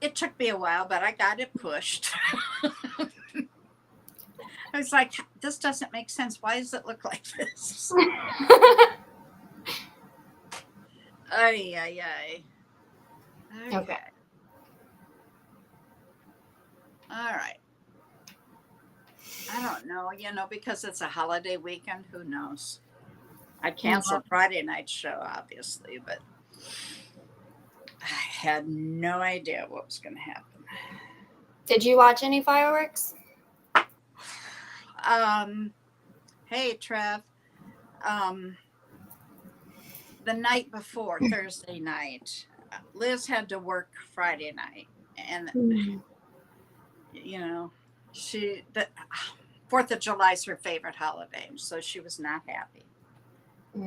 it took me a while, but I got it pushed. I was like, this doesn't make sense. Why does it look like this? Ay, ay, ay. Okay. All right. I don't know, because it's a holiday weekend, who knows? I canceled Friday night show, obviously, but I had no idea what was going to happen. Did you watch any fireworks? Hey, Trev. The night before, Thursday night, Liz had to work Friday night, and the 4th of July is her favorite holiday, so she was not happy.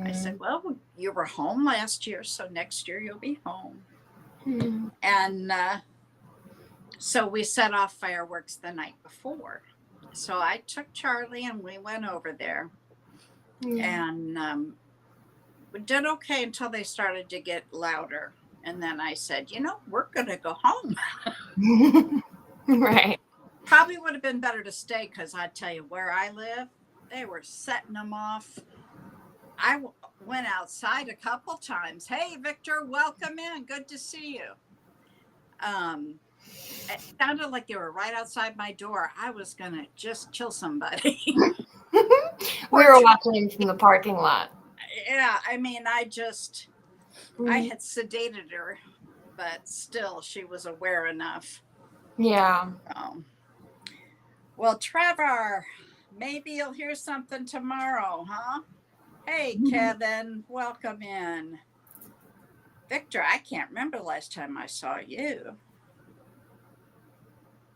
I said, well, you were home last year, so next year you'll be home. And so we set off fireworks the night before. So I took Charlie and we went over there. And we did okay until they started to get louder. And then I said, we're going to go home. Right. Probably would have been better to stay, because I tell you, where I live, they were setting them off. I went outside a couple times. Hey, Victor, welcome in. Good to see you. It sounded like they were right outside my door. I was going to just kill somebody. We were watching from the parking lot. Yeah, I mean, I had sedated her, but still, she was aware enough. Yeah. Well, Trevor, maybe you'll hear something tomorrow, huh? Hey, Kevin, welcome in. Victor, I can't remember the last time I saw you.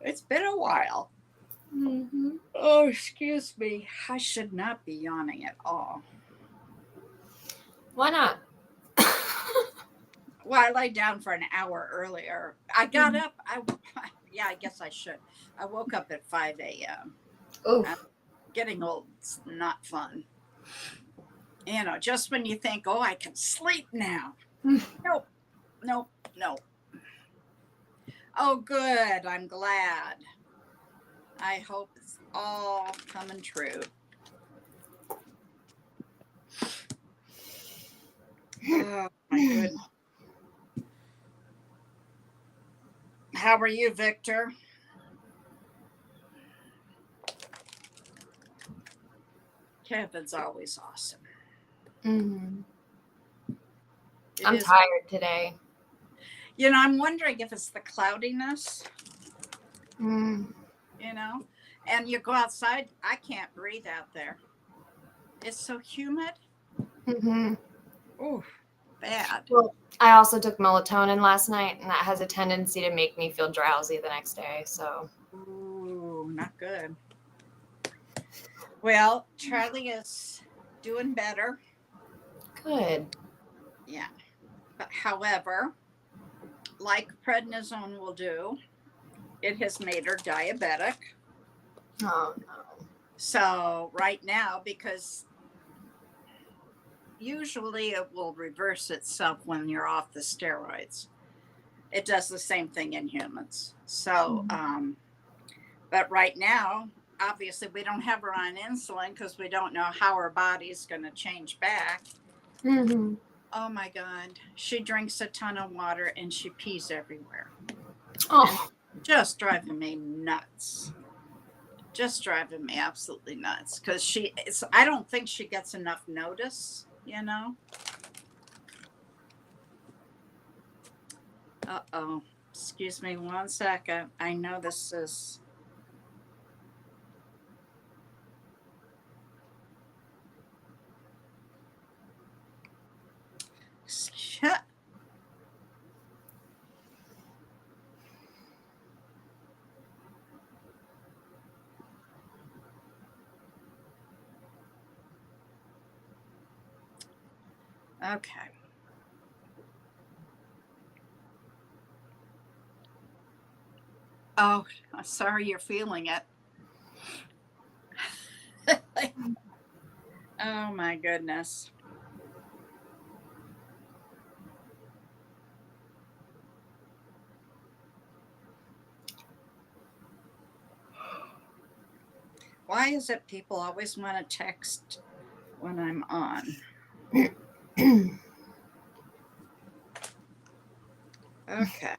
It's been a while. Oh, excuse me. I should not be yawning at all. Why not? Well, I laid down for an hour earlier. I got up. I guess I should. I woke up at 5 a.m. Oof. Getting old is not fun. Just when you think, oh, I can sleep now. Nope. Oh, good. I'm glad. I hope it's all coming true. Oh, my goodness. How are you, Victor? Kevin's always awesome. I'm tired today. I'm wondering if it's the cloudiness. And you go outside, I can't breathe out there. It's so humid. Oh, bad. Well, I also took melatonin last night, and that has a tendency to make me feel drowsy the next day. So. Ooh, not good. Well, Charlie is doing better. Good. Yeah. But however, like prednisone will do, it has made her diabetic. Oh, no. So right now, because usually it will reverse itself when you're off the steroids. It does the same thing in humans. So, but right now, obviously we don't have her on insulin because we don't know how her body's going to change back. Oh my God. She drinks a ton of water and she pees everywhere. Oh. Just driving me nuts. Just driving me absolutely nuts. Because I don't think she gets enough notice, Uh-oh. Excuse me 1 second. I know this is... Okay. Oh, I'm sorry you're feeling it. Oh my goodness. Why is it people always want to text when I'm on? Okay.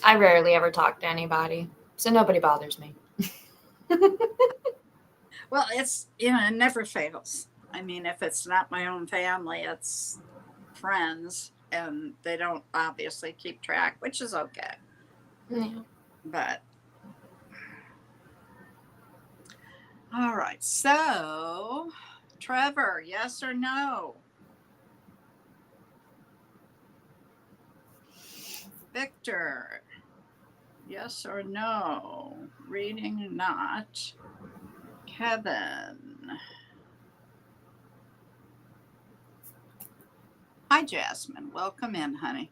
I rarely ever talk to anybody, so nobody bothers me. Well, it's, it never fails. I mean, if it's not my own family, it's friends, and they don't obviously keep track, which is okay. Yeah. But all right. So, Trevor, yes or no? Victor, yes or no? Reading not. Kevin. Hi, Jasmine. Welcome in, honey.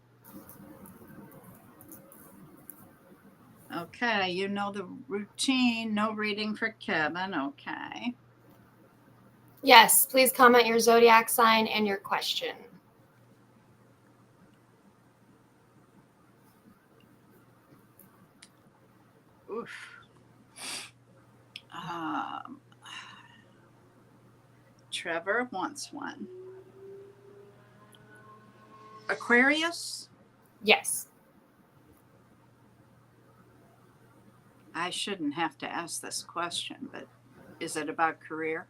Okay, you know the routine. No reading for Kevin. Okay. Yes, please comment your zodiac sign and your question. Oof. Trevor wants one. Aquarius? Yes. I shouldn't have to ask this question, but is it about career?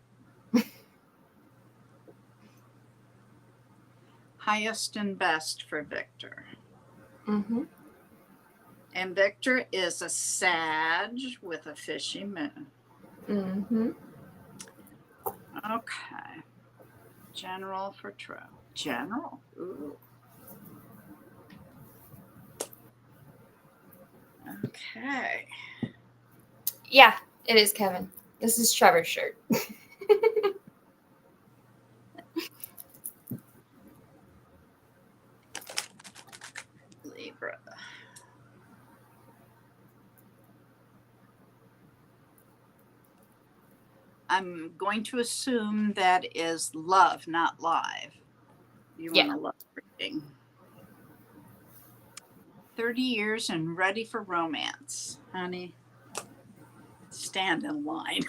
Highest and best for Victor. Mm-hmm. And Victor is a Sag with a fishy moon. Mm-hmm. Okay. General for True. General. Ooh. Okay. Yeah, it is Kevin. This is Trevor's shirt. Libra. I'm going to assume that is love, not live. You want a love reading. 30 years and ready for romance. Honey, stand in line.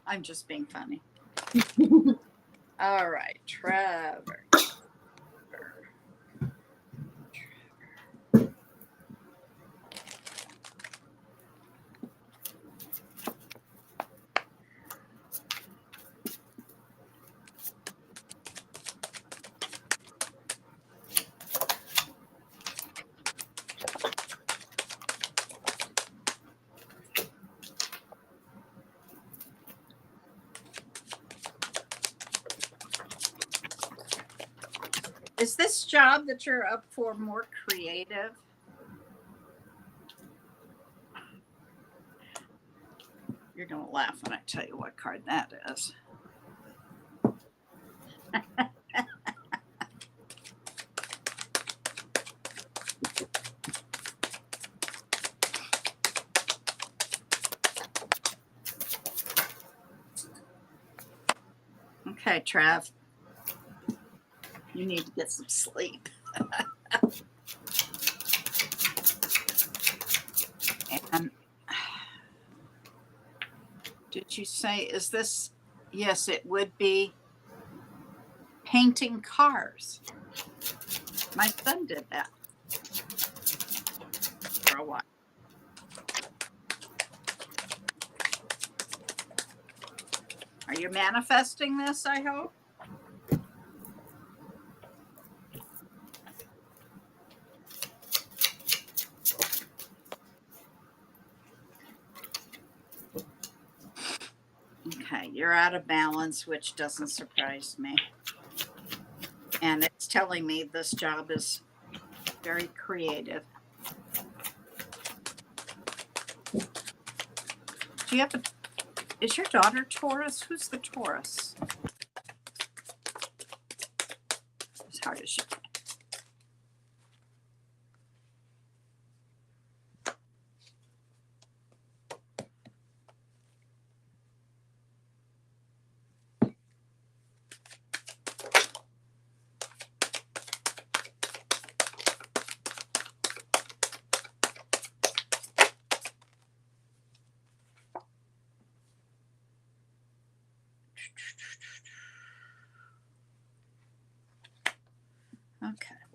I'm just being funny. All right, Trevor. Is this job that you're up for more creative? You're going to laugh when I tell you what card that is. Okay, Trav. You need to get some sleep. And did you say, is this? Yes, it would be painting cars. My son did that for a while. Are you manifesting this, I hope? Okay, you're out of balance, which doesn't surprise me. And it's telling me this job is very creative. Do you have is your daughter Taurus? Who's the Taurus? As hard as you can.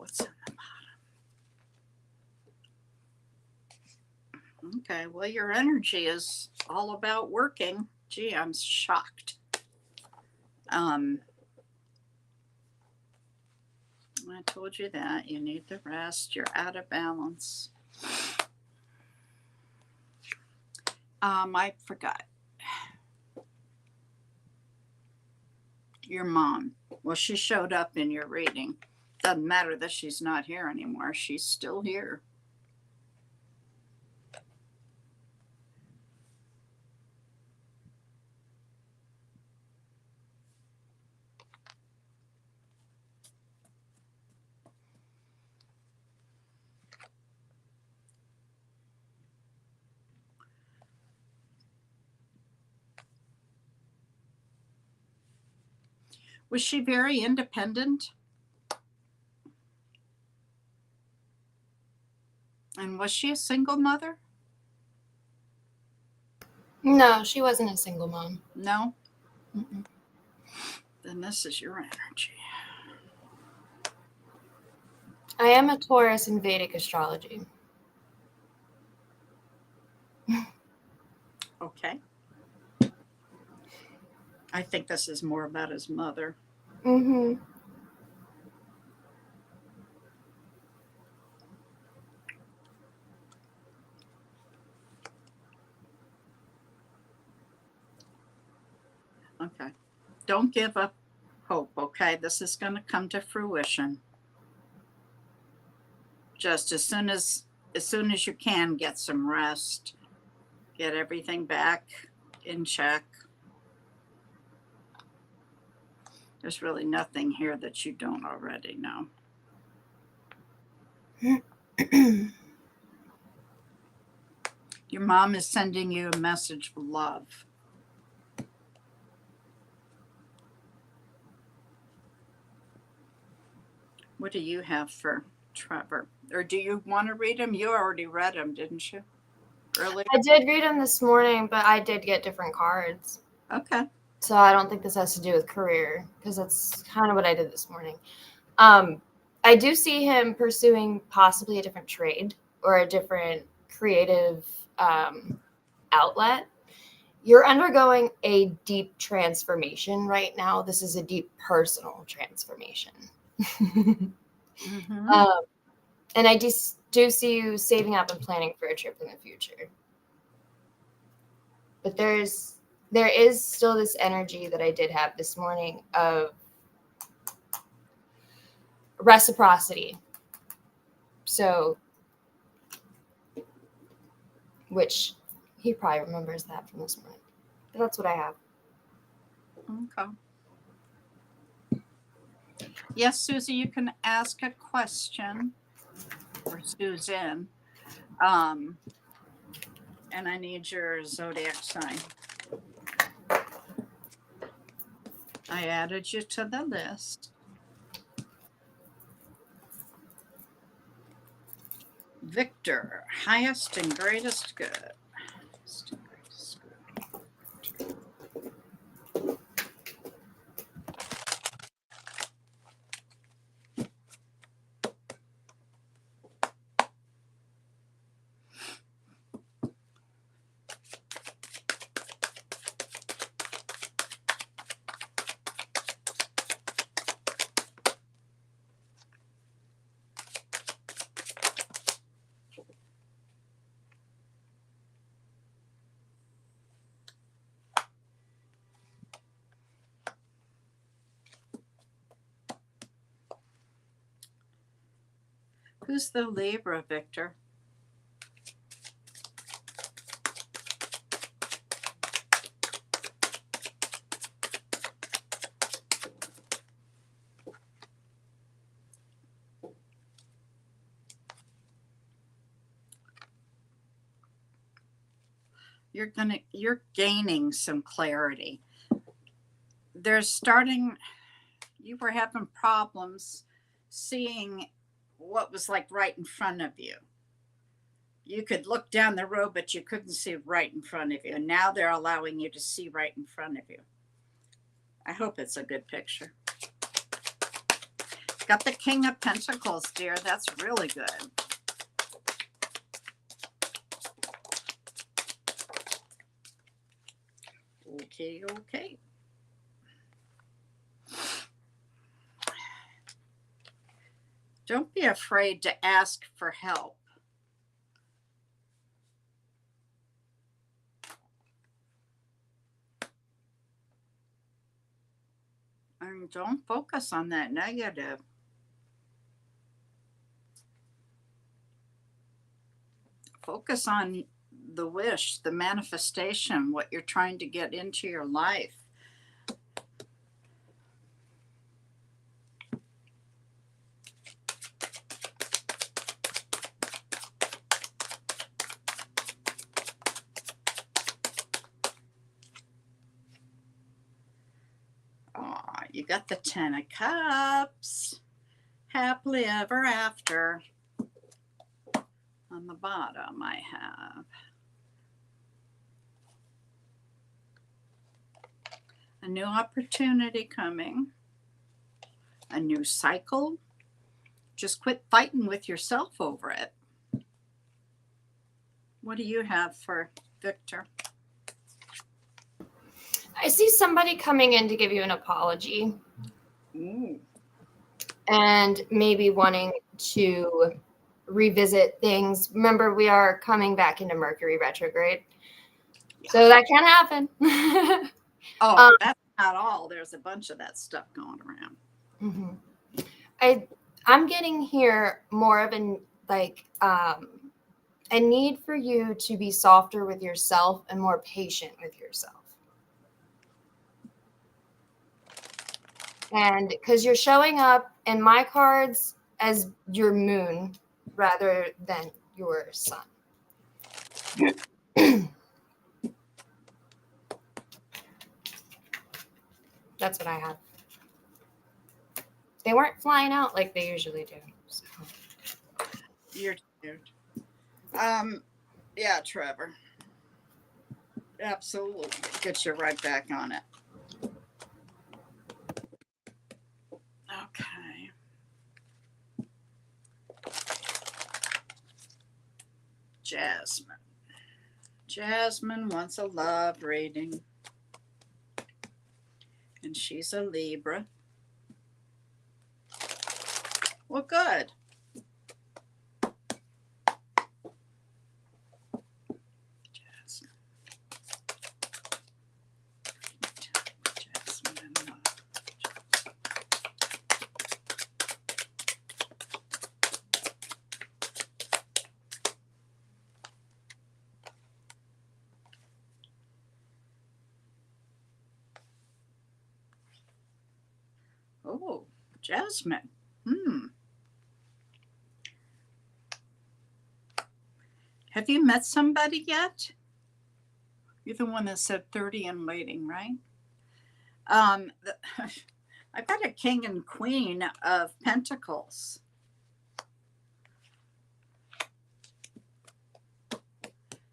what's in the bottom. Okay, well, your energy is all about working. Gee, I'm shocked. I told you that. You need the rest. You're out of balance. I forgot. Your mom. Well, she showed up in your reading. Doesn't matter that she's not here anymore. She's still here. Was she very independent? And was she a single mother? No, she wasn't a single mom. No? Mm-mm. Then this is your energy. I am a Taurus in Vedic astrology. Okay. I think this is more about his mother. Mm-hmm. Okay. Don't give up hope, okay? This is going to come to fruition. Just as soon as you can, get some rest. Get everything back in check. There's really nothing here that you don't already know. Your mom is sending you a message of love. What do you have for Trevor? Or do you want to read him? You already read him, didn't you? Earlier? I did read them this morning, but I did get different cards. Okay. So I don't think this has to do with career, because that's kind of what I did this morning. I do see him pursuing possibly a different trade or a different creative outlet. You're undergoing a deep transformation right now. This is a deep personal transformation. Mm-hmm. And I do see you saving up and planning for a trip in the future. But there is still this energy that I did have this morning of reciprocity. So, which he probably remembers that from this morning. But that's what I have. Okay. Yes, Susie, you can ask a question, or Susan. And I need your zodiac sign. I added you to the list. Victor, highest and greatest good. Highest and greatest good. Who's the Libra, Victor? You're gaining some clarity. You were having problems seeing what was like right in front of you. You could look down the road, but you couldn't see right in front of you. And now they're allowing you to see right in front of you. I hope it's a good picture. got the King of Pentacles, dear. That's really good. Okay, okay. Don't be afraid to ask for help. And don't focus on that negative. Focus on the wish, the manifestation, what you're trying to get into your life. Aw, you got the 10 of Cups. Happily ever after. On the bottom, I have a new opportunity coming, a new cycle. Just quit fighting with yourself over it. What do you have for Victor? I see somebody coming in to give you an apology. Ooh. And maybe wanting to revisit things. Remember, we are coming back into Mercury retrograde. Yeah. So that can happen. Oh, that's not all. There's a bunch of that stuff going around. Mm-hmm. I'm getting here more of a need for you to be softer with yourself and more patient with yourself. And because you're showing up in my cards as your moon rather than your sun. That's what I have. They weren't flying out like they usually do. So. You're cute. Yeah, Trevor. Absolutely. Get you right back on it. Okay. Jasmine. Jasmine wants a love reading. And she's a Libra. Well, good. Jasmine. Jasmine and love. Oh, Jasmine. Have you met somebody yet? You're the one that said 30 and waiting, right? I've got a King and Queen of Pentacles.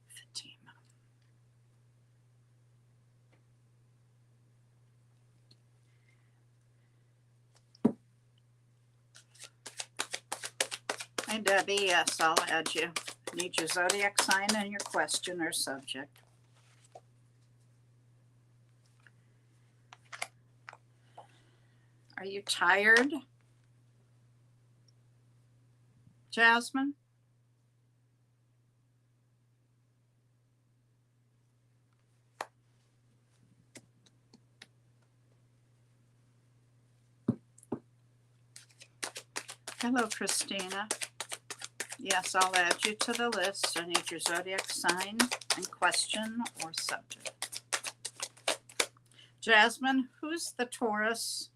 Fatima. Hi, Debbie. Yes, I'll add you. Need your zodiac sign and your question or subject. Are you tired, Jasmine? Hello, Christina. Yes, I'll add you to the list. I need your zodiac sign and question or subject. Jasmine, who's the Taurus?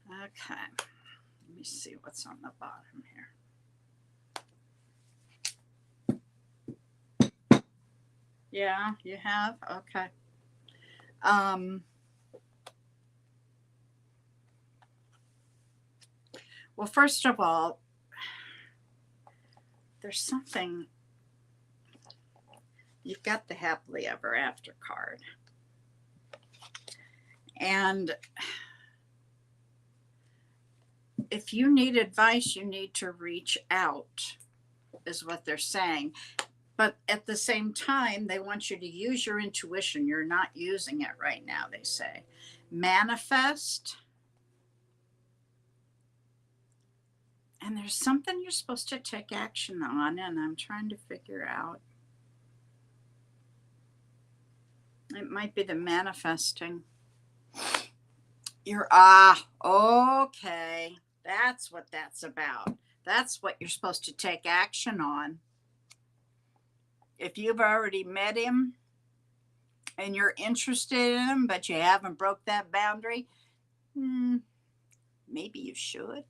Okay, let me see what's on the bottom here. Yeah, you have? Okay. Well, first of all, there's something. You've got the happily ever after card. And if you need advice, you need to reach out, is what they're saying. But at the same time, they want you to use your intuition. You're not using it right now, they say. Manifest. And there's something you're supposed to take action on, and I'm trying to figure out. It might be the manifesting. Okay. That's what that's about. That's what you're supposed to take action on. If you've already met him and you're interested in him, but you haven't broke that boundary, maybe you should.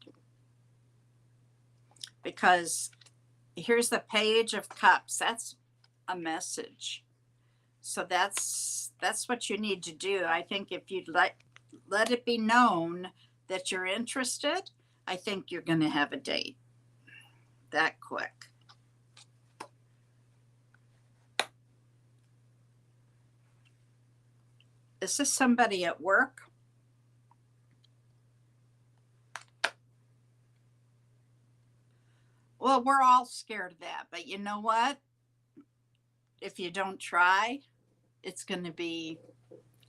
Because here's the Page of Cups. That's a message. So that's what you need to do. I think if you'd let it be known that you're interested, I think you're going to have a date that quick. Is this somebody at work? Well, we're all scared of that, but you know what? If you don't try, it's going to be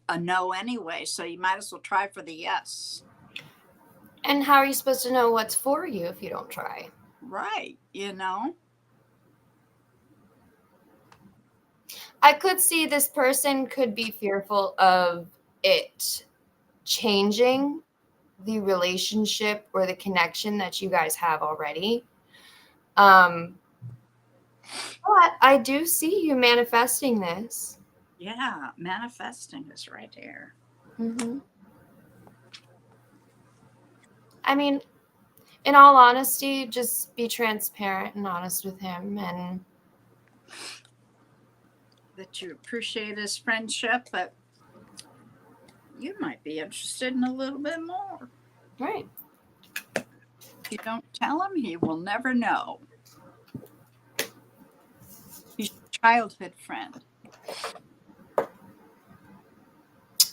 a no anyway. So you might as well try for the yes. And how are you supposed to know what's for you if you don't try? Right. You know? I could see this person could be fearful of it changing the relationship or the connection that you guys have already. But I do see you manifesting this. Yeah, manifesting is right here. Mm-hmm. I mean, in all honesty, just be transparent and honest with him, and that you appreciate his friendship, but you might be interested in a little bit more. Right. If you don't tell him, he will never know. He's your childhood friend.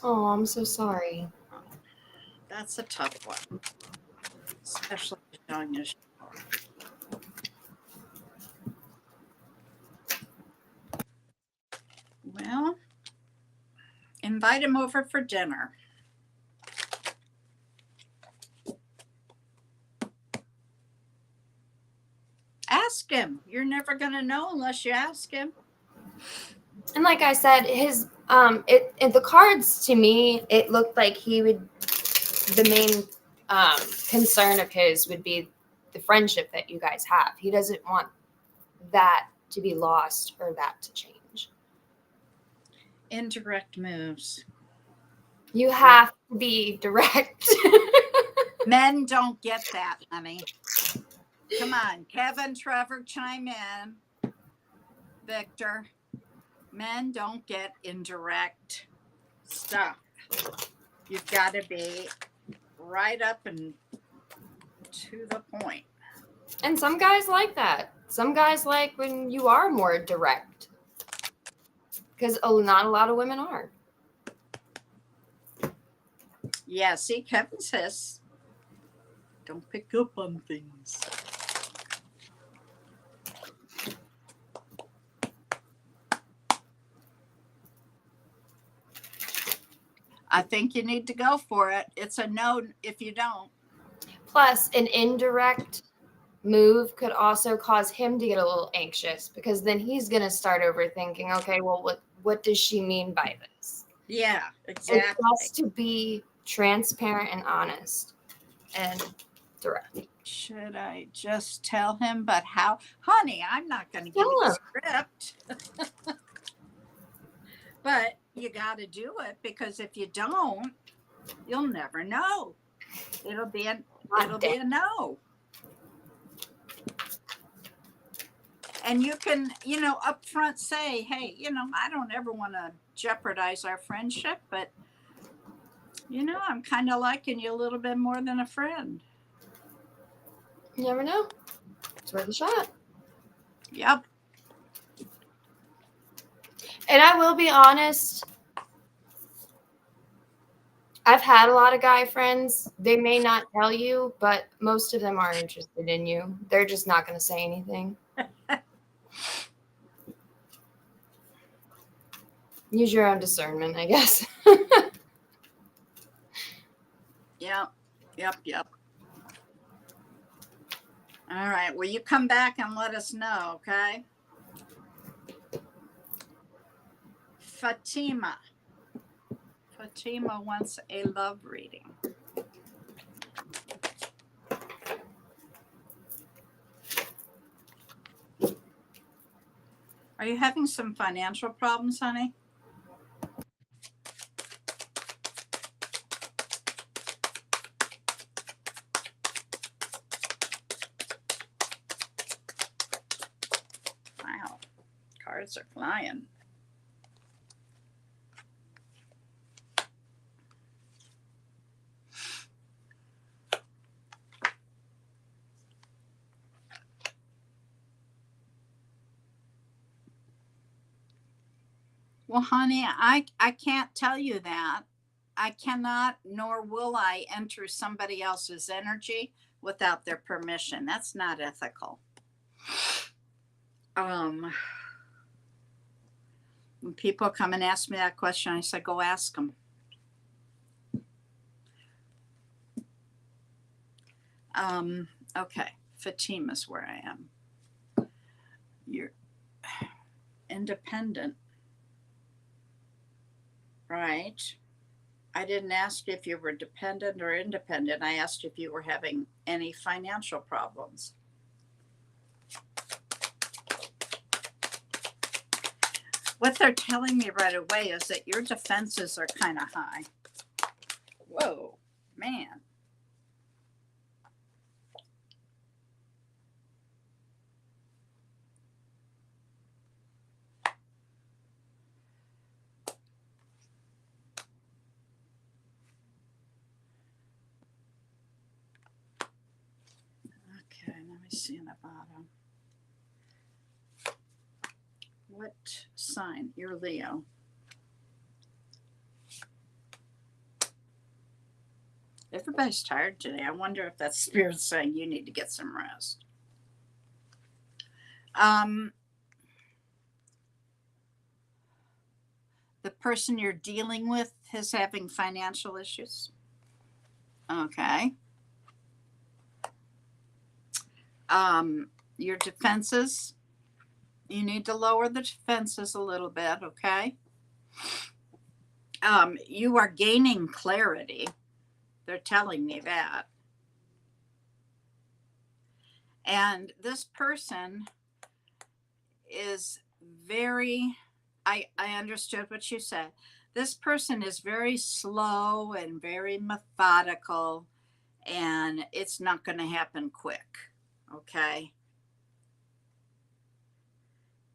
Oh, I'm so sorry. That's a tough one, especially young as you are. Well, invite him over for dinner. Ask him. You're never going to know unless you ask him. And like I said, his the cards to me, it looked like he would. The main concern of his would be the friendship that you guys have. He doesn't want that to be lost or that to change. Indirect moves. You have to be direct. Men don't get that, honey. Come on, Kevin, Trevor, chime in. Victor, men don't get indirect stuff. You've got to be right up and to the point. And some guys like that. Some guys like when you are more direct. Because not a lot of women are. Yeah, see, Kevin says, don't pick up on things. I think you need to go for it. It's a no if you don't. Plus, an indirect move could also cause him to get a little anxious because then he's going to start overthinking, okay, well, what does she mean by this? Yeah, exactly. It has to be transparent and honest and direct. Should I just tell him? But how? Honey, I'm not going to give you the script. But you got to do it because if you don't, you'll never know. It'll be a no. And you can, up front say, hey, I don't ever want to jeopardize our friendship, but, I'm kind of liking you a little bit more than a friend. You never know. It's worth a shot. Yep. And I will be honest, I've had a lot of guy friends. They may not tell you, but most of them are interested in you. They're just not going to say anything. Use your own discernment, I guess. Yep. All right. Well, you come back and let us know, okay? Fatima. Fatima wants a love reading. Are you having some financial problems, honey? Wow. Cards are flying. Well, honey, I can't tell you that. I cannot, nor will I enter somebody else's energy without their permission. That's not ethical. When people come and ask me that question, I say, go ask them. Okay, Fatima's where I am. You're independent, right? I didn't ask if you were dependent or independent. I asked if you were having any financial problems. What they're telling me right away is that your defenses are kind of high. Whoa, man. Okay, let me see in the bottom. What sign? You're Leo. Everybody's tired today. I wonder if that's spirit saying you need to get some rest. The person you're dealing with is having financial issues. Okay. Your defenses, you need to lower the defenses a little bit, okay? You are gaining clarity. They're telling me that. And this person is very, I understood what you said. This person is very slow and very methodical, and it's not going to happen quick, okay?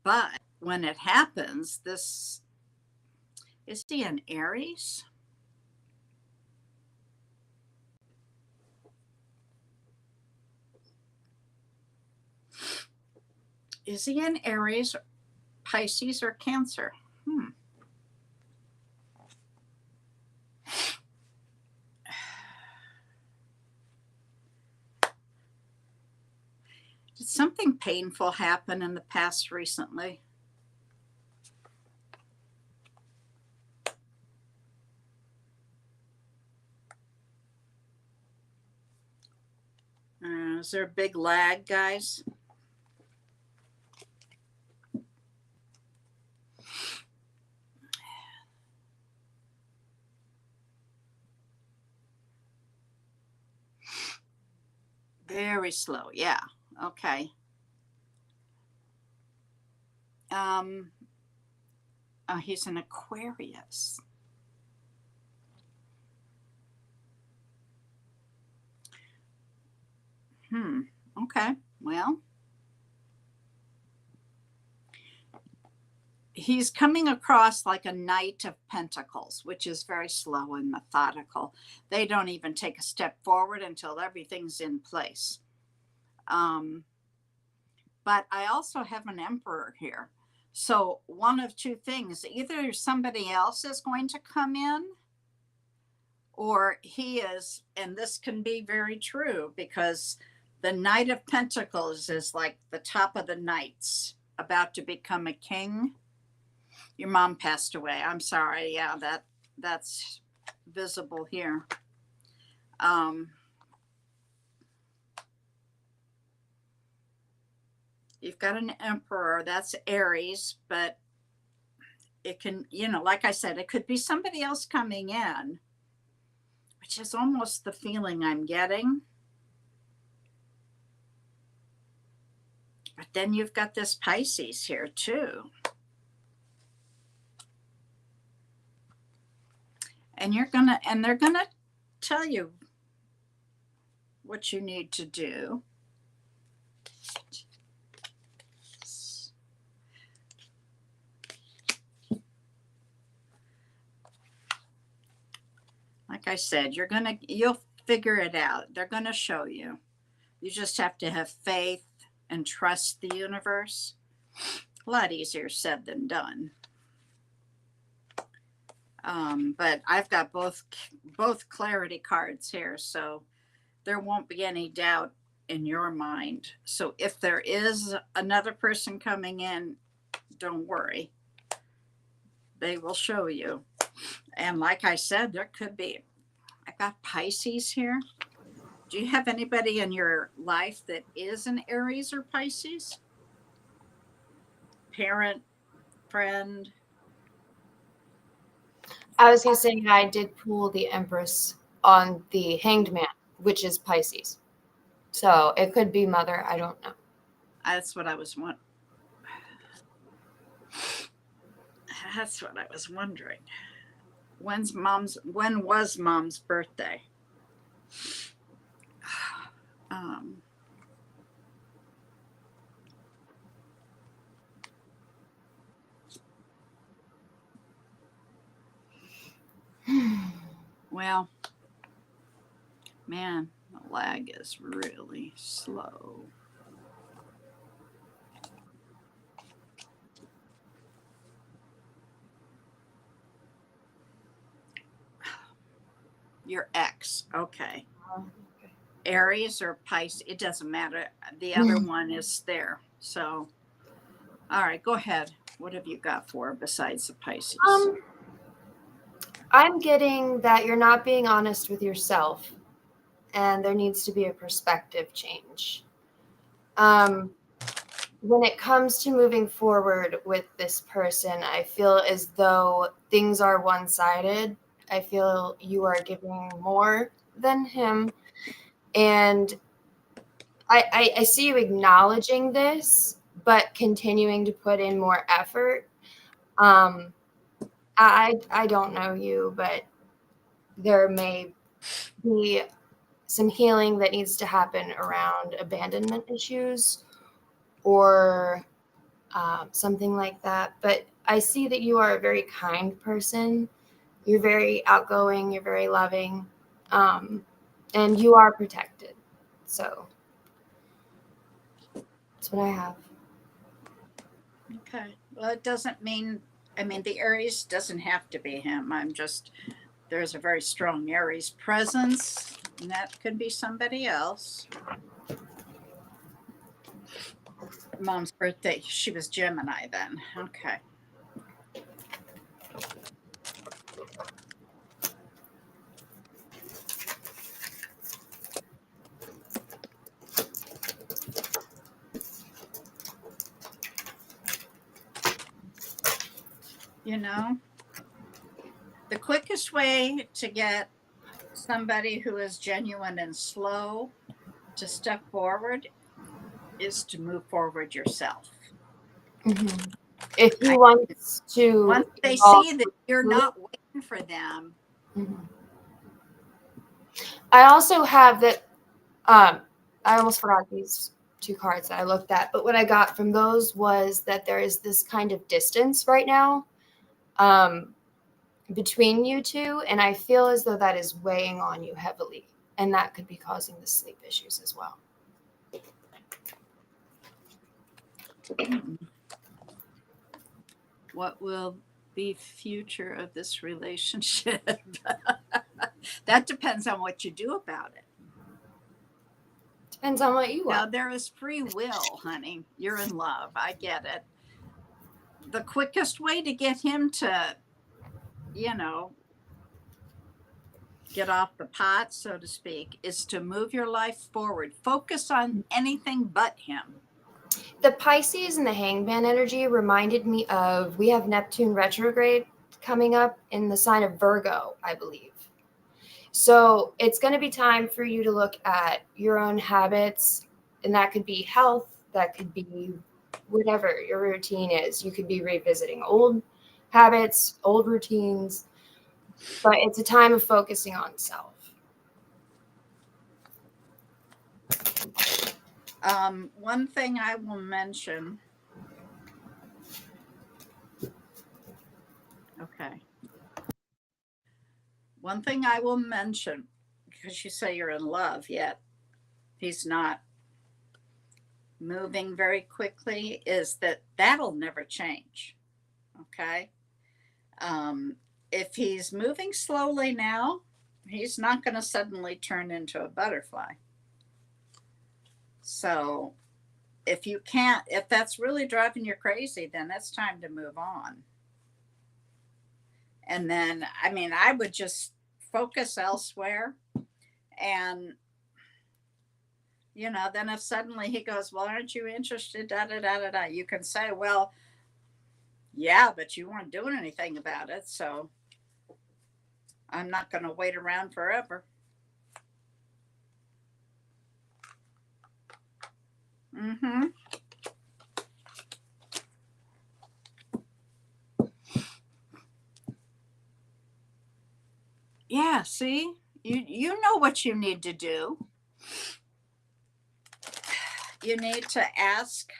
But when it happens, this, is he an Aries? Is he an Aries, Pisces, or Cancer? Did something painful happen in the past recently? Is there a big lag, guys? Very slow. Yeah. Okay. Oh, he's an Aquarius. Okay. Well, he's coming across like a Knight of Pentacles, which is very slow and methodical. They don't even take a step forward until everything's in place. but I also have an emperor here. So one of two things, either somebody else is going to come in or he is, and this can be very true because the Knight of Pentacles is like the top of the knights about to become a king. Your mom passed away. I'm sorry. Yeah, that's visible here. You've got an emperor, that's Aries, but it can, like I said, it could be somebody else coming in, which is almost the feeling I'm getting. But then you've got this Pisces here too. And they're gonna tell you what you need to do. Like I said, you'll figure it out. They're gonna show you. You just have to have faith and trust the universe. A lot easier said than done. But I've got both clarity cards here, so there won't be any doubt in your mind. So if there is another person coming in, don't worry. They will show you. And like I said, there could be, I got Pisces here. Do you have anybody in your life that is an Aries or Pisces? Parent, friend? I was going to say I did pull the Empress on the Hanged Man, which is Pisces. So it could be mother. I don't know. That's what I was wondering. That's what I was wondering. When was mom's birthday? Well, man, the lag is really slow. Your ex, okay. Aries or Pisces, it doesn't matter. The other one is there. So, all right, go ahead. What have you got for besides the Pisces? I'm getting that you're not being honest with yourself, and there needs to be a perspective change. When it comes to moving forward with this person, I feel as though things are one-sided. I feel you are giving more than him. And I see you acknowledging this, but continuing to put in more effort. I don't know you, but there may be some healing that needs to happen around abandonment issues or something like that. But I see that you are a very kind person. You're very outgoing. You're very loving. And you are protected. So that's what I have. Okay. Well, it doesn't mean, the Aries doesn't have to be him. There's a very strong Aries presence, and that could be somebody else. Mom's birthday, she was Gemini then. Okay. The quickest way to get somebody who is genuine and slow to step forward is to move forward yourself. Mm-hmm. If he wants to, once they see that you're not waiting for them. Mm-hmm. I also have that. I almost forgot these two cards that I looked at, but what I got from those was that there is this kind of distance right now between you two, and I feel as though that is weighing on you heavily, and that could be causing the sleep issues as well. What will be future of this relationship? That depends on what you do about it. Depends on what you Now, want. there is free will, honey. You're in love. I get it. The quickest way to get him to, get off the pot, so to speak, is to move your life forward. Focus on anything but him. The Pisces and the Hangman energy reminded me of, we have Neptune retrograde coming up in the sign of Virgo, I believe. So it's going to be time for you to look at your own habits, and that could be health, that could be whatever your routine is. You could be revisiting old habits, old routines, but it's a time of focusing on self. One thing I will mention. Okay. One thing I will mention, because you say you're in love, yet he's not moving very quickly, is that'll never change. Okay. If he's moving slowly now, he's not going to suddenly turn into a butterfly. So if that's really driving you crazy, then it's time to move on. And then, I would just focus elsewhere. And, then if suddenly he goes, well, aren't you interested? Da, da, da, da, da. You can say, well, yeah, but you weren't doing anything about it. So I'm not going to wait around forever. Mm-hmm. Yeah, see, you know what you need to do. You need to ask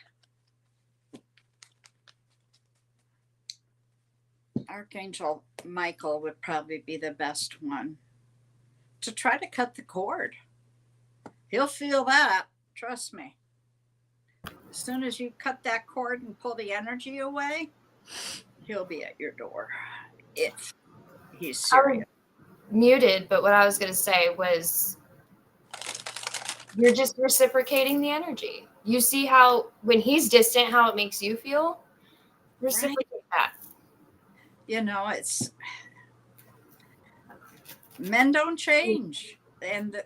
Archangel Michael would probably be the best one to try to cut the cord. He'll feel that, trust me. As soon as you cut that cord and pull the energy away, he'll be at your door if he's serious. Muted, but what I was going to say was, you're just reciprocating the energy. You see how when he's distant, how it makes you feel? Reciprocate that. It's men don't change. And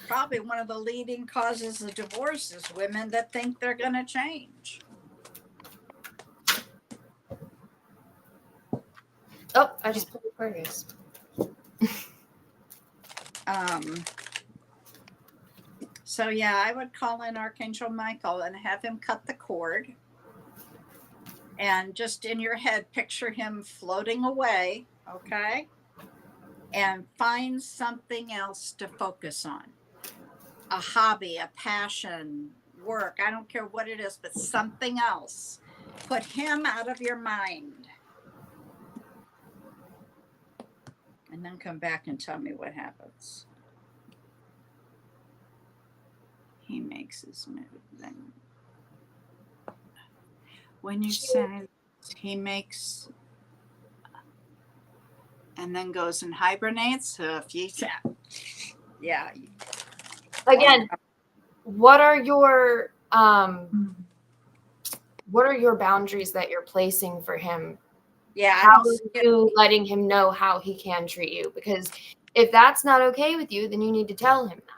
probably one of the leading causes of divorce is women that think they're going to change. Oh, I just put Aquarius. So yeah, I would call in Archangel Michael and have him cut the cord. And just in your head, picture him floating away, okay? And find something else to focus on. A hobby, a passion, work, I don't care what it is, but something else. Put him out of your mind. And then come back and tell me what happens. He makes his move. Then when you say he makes and then goes and hibernates, so if you yeah. Again, what are your boundaries that you're placing for him? Yeah, how are you letting him know how he can treat you? Because if that's not okay with you, then you need to tell him that.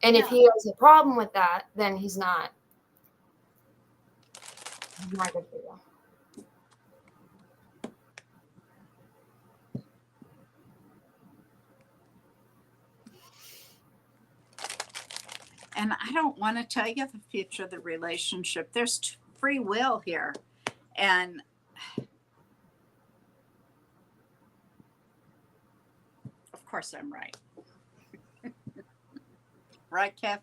And if he has a problem with that, then he's not good for you. And I don't want to tell you the future of the relationship. There's free will here. And of course I'm right. Right, Kev?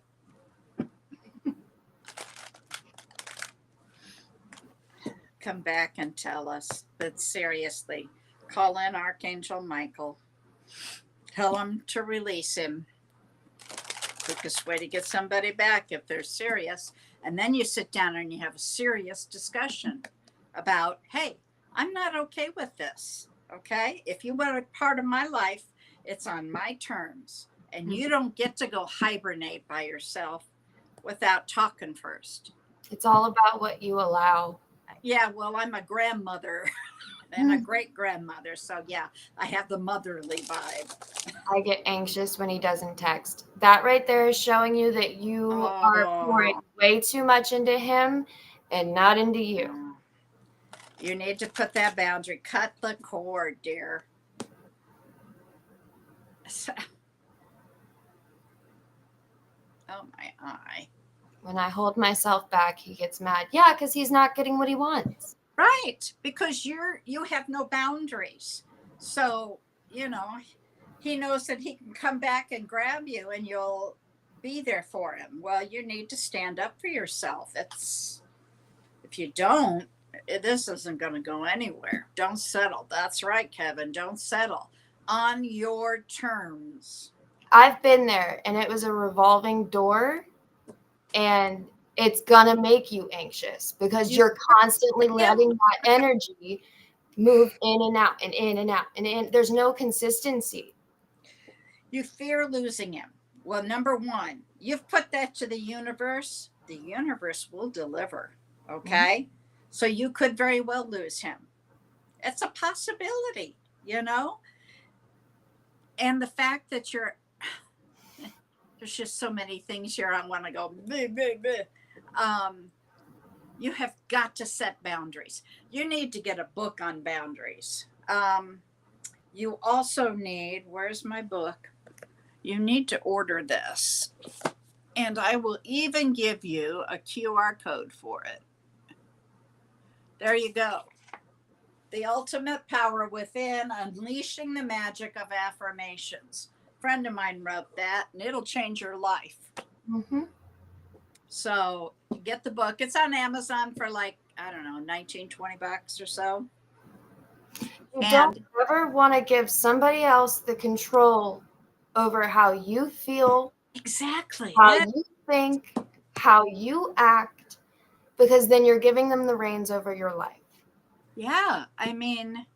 Come back and tell us. But seriously, call in Archangel Michael. Tell him to release him. Quickest way to get somebody back if they're serious. And then you sit down and you have a serious discussion about, hey, I'm not okay with this. Okay. If you want a part of my life, it's on my terms. And you don't get to go hibernate by yourself without talking first. It's all about what you allow. Yeah, well, I'm a grandmother and a great grandmother. So, yeah, I have the motherly vibe. I get anxious when he doesn't text. That right there is showing you that you are pouring way too much into him and not into you. You need to put that boundary. Cut the cord, dear. Oh, my eye. When I hold myself back, he gets mad. Yeah, because he's not getting what he wants. Right, because you have no boundaries. So, he knows that he can come back and grab you and you'll be there for him. Well, you need to stand up for yourself. If you don't, this isn't going to go anywhere. Don't settle. That's right, Kevin. Don't settle on your terms. I've been there, and it was a revolving door, and it's going to make you anxious because you're constantly letting that energy move in and out and in and out. And there's no consistency. You fear losing him. Well, number one, you've put that to the universe. The universe will deliver. Okay? Mm-hmm. So you could very well lose him. It's a possibility, And the fact that there's just so many things here I want to go, bleh, bleh, bleh. You have got to set boundaries. You need to get a book on boundaries. You also need, where's my book? You need to order this. And I will even give you a QR code for it. There you go. The Ultimate Power Within, Unleashing the Magic of Affirmations. A friend of mine wrote that, and it'll change your life. Mm-hmm. So get the book. It's on Amazon for like, I don't know, $19-20 or so. You don't ever want to give somebody else the control over how you feel. Exactly. How you think, how you act, because then you're giving them the reins over your life. Yeah. I mean,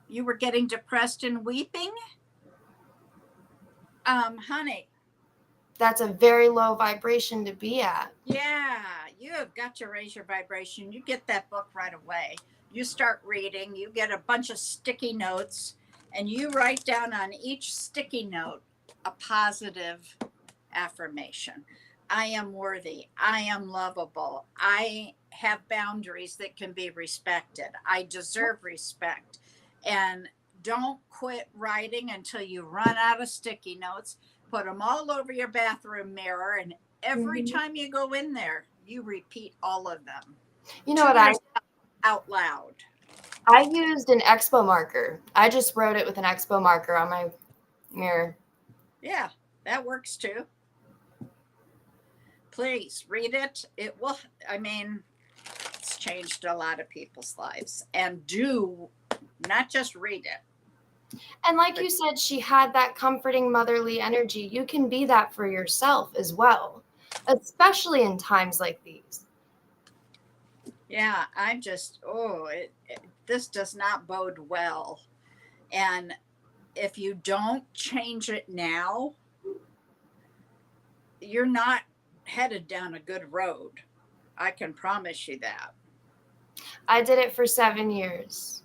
you were getting depressed and weeping? Honey. That's a very low vibration to be at. Yeah, you have got to raise your vibration. You get that book right away. You start reading, you get a bunch of sticky notes, and you write down on each sticky note a positive affirmation. I am worthy. I am lovable. I have boundaries that can be respected. I deserve respect. And don't quit writing until you run out of sticky notes. Put them all over your bathroom mirror, and every time you go in there, you repeat all of them. You know what out loud. I used an Expo marker. I just wrote it with an Expo marker on my mirror. Yeah, that works too. Please read it. It will, it's changed a lot of people's lives. And do not just read it. And like you said, she had that comforting motherly energy. You can be that for yourself as well, especially in times like these. Yeah, I'm just, this does not bode well. And if you don't change it now, you're not headed down a good road. I can promise you that. I did it for 7 years.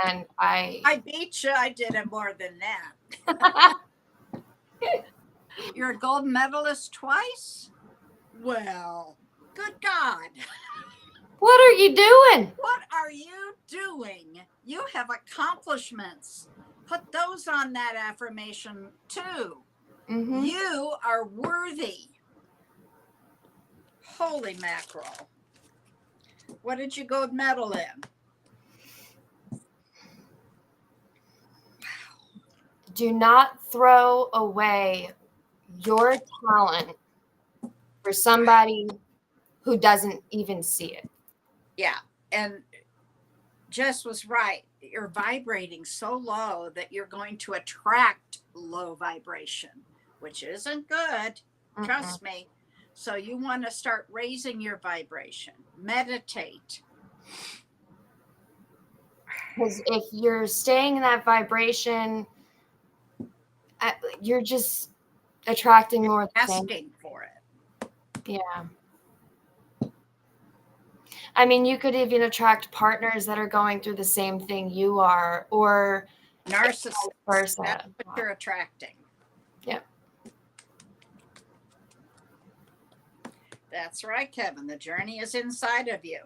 And I beat you. I did it more than that. You're a gold medalist twice? Well, good God. What are you doing? What are you doing? You have accomplishments. Put those on that affirmation too. Mm-hmm. You are worthy. Holy mackerel. What did you gold medal in? Do not throw away your talent for somebody who doesn't even see it. Yeah. And Jess was right. You're vibrating so low that you're going to attract low vibration, which isn't good. Trust me. So you want to start raising your vibration, meditate. Because if you're staying in that vibration, you're just attracting more of the same. Asking for it. Yeah. I mean, you could even attract partners that are going through the same thing you are, or Narcissist. versa. That's what you're attracting. Yep. That's right, Kevin. The journey is inside of you.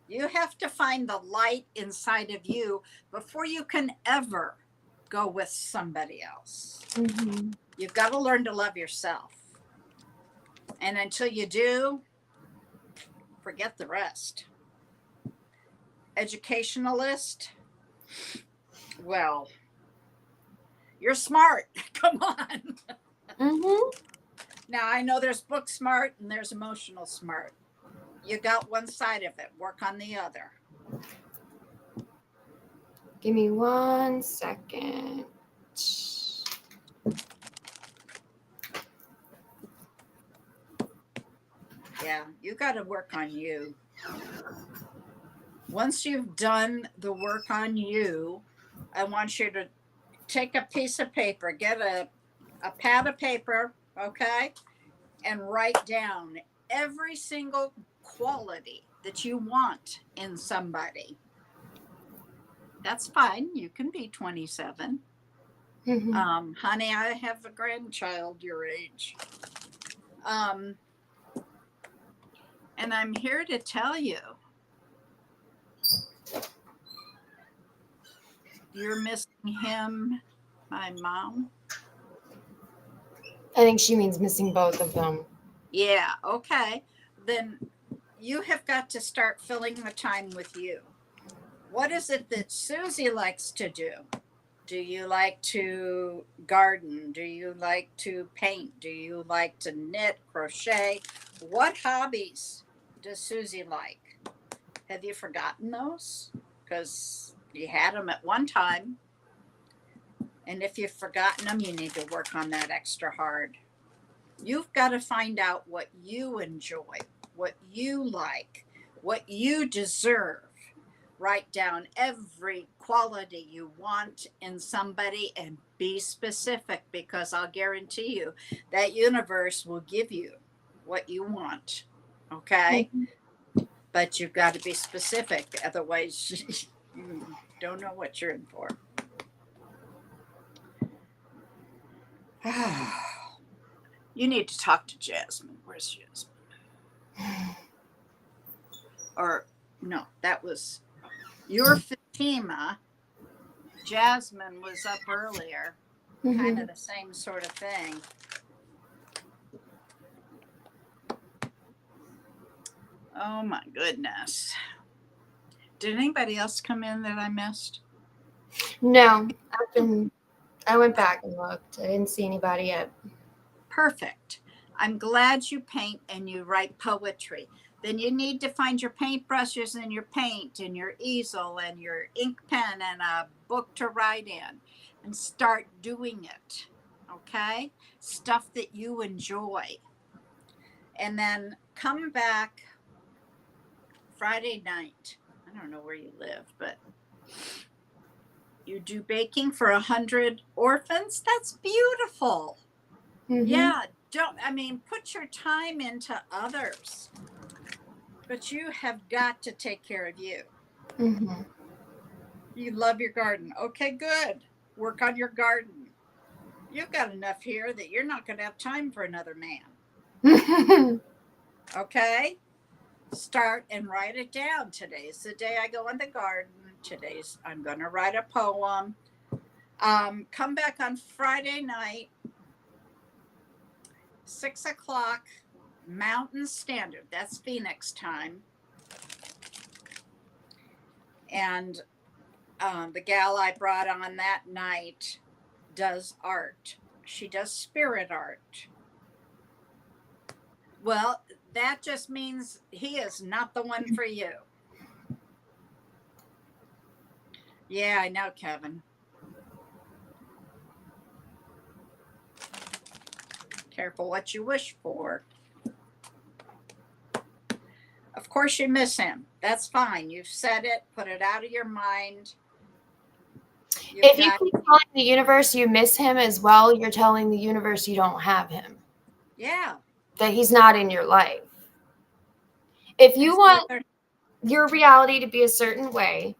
You have to find the light inside of you before you can ever go with somebody else. Mm-hmm. You've got to learn to love yourself. And until you do, forget the rest. Educationalist, well, you're smart. Come on. Mm-hmm. Now, I know there's book smart and there's emotional smart. You got one side of it, work on the other. Give me 1 second. Yeah, you got to work on you. Once you've done the work on you, I want you to take a piece of paper, get a pad of paper, okay, and write down every single quality that you want in somebody. That's fine. You can be 27. Mm-hmm. Honey, I have a grandchild your age. And I'm here to tell you, you're missing him, my mom. I think she means missing both of them. Yeah, okay. Then you have got to start filling the time with you. What is it that Susie likes to do? Do you like to garden? Do you like to paint? Do you like to knit, crochet? What hobbies does Susie like? Have you forgotten those? Because you had them at one time. And if you've forgotten them, you need to work on that extra hard. You've got to find out what you enjoy, what you like, what you deserve. Write down every quality you want in somebody and be specific, because I'll guarantee you that universe will give you what you want. Okay? Mm-hmm. But you've got to be specific. Otherwise, you don't know what you're in for. You need to talk to Jasmine. Where's Jasmine? Or, no, that was your Fatima. Jasmine was up earlier. Mm-hmm. Kind of the same sort of thing. Oh my goodness. Did anybody else come in that I missed? No, I went back and looked. I didn't see anybody yet. Perfect. I'm glad you paint and you write poetry. Then you need to find your paintbrushes and your paint and your easel and your ink pen and a book to write in and start doing it. Okay? Stuff that you enjoy. And then come back Friday night. I don't know where you live, but you do baking for 100 orphans. That's beautiful. Mm-hmm. Yeah, put your time into others, but you have got to take care of you. Mm-hmm. You love your garden. Okay, good. Work on your garden. You've got enough here that you're not going to have time for another man. Okay? Start and write it down. Today's the day I go in the garden. I'm going to write a poem. Come back on Friday night, 6:00 Mountain Standard. That's Phoenix time. And the gal I brought on that night does art. She does spirit art. Well, that just means he is not the one for you. Yeah, I know, Kevin. Careful what you wish for. course you miss him. That's fine. You've said it. Put it out of your mind. If you keep telling the universe you miss him as well, you're telling the universe you don't have him. Yeah. That he's not in your life. If you want your reality to be a certain way,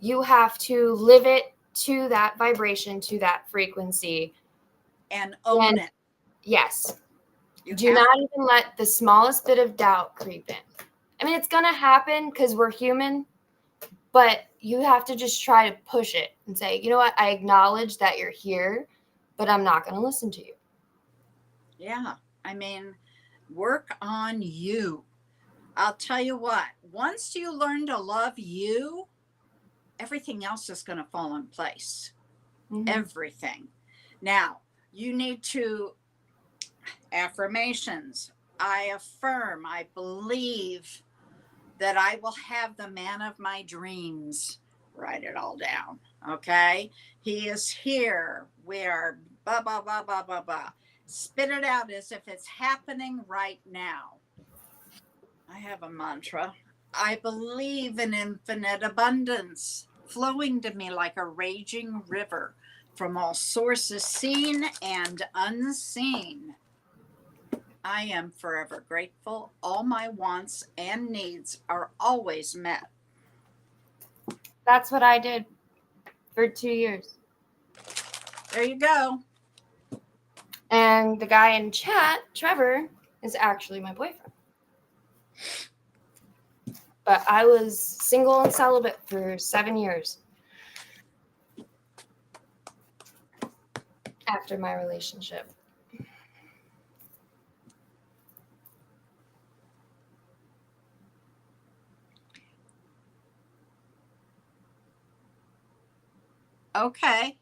you have to live it to that vibration, to that frequency. And own it. Yes. Do not even let the smallest bit of doubt creep in. I mean, it's going to happen because we're human, but you have to just try to push it and say, you know what? I acknowledge that you're here, but I'm not going to listen to you. Yeah. I mean, work on you. I'll tell you what, once you learn to love you, everything else is going to fall in place. Mm-hmm. Everything. Now, you need to affirmations. I affirm, I believe that I will have the man of my dreams. Write it all down. Okay. He is here. We are blah, blah, blah, blah, blah, blah. Spit it out as if it's happening right now. I have a mantra. I believe in infinite abundance flowing to me like a raging river from all sources seen and unseen. I am forever grateful. All my wants and needs are always met. That's what I did for 2 years. There you go. And the guy in chat, Trevor, is actually my boyfriend. But I was single and celibate for 7 years after my relationship. Okay.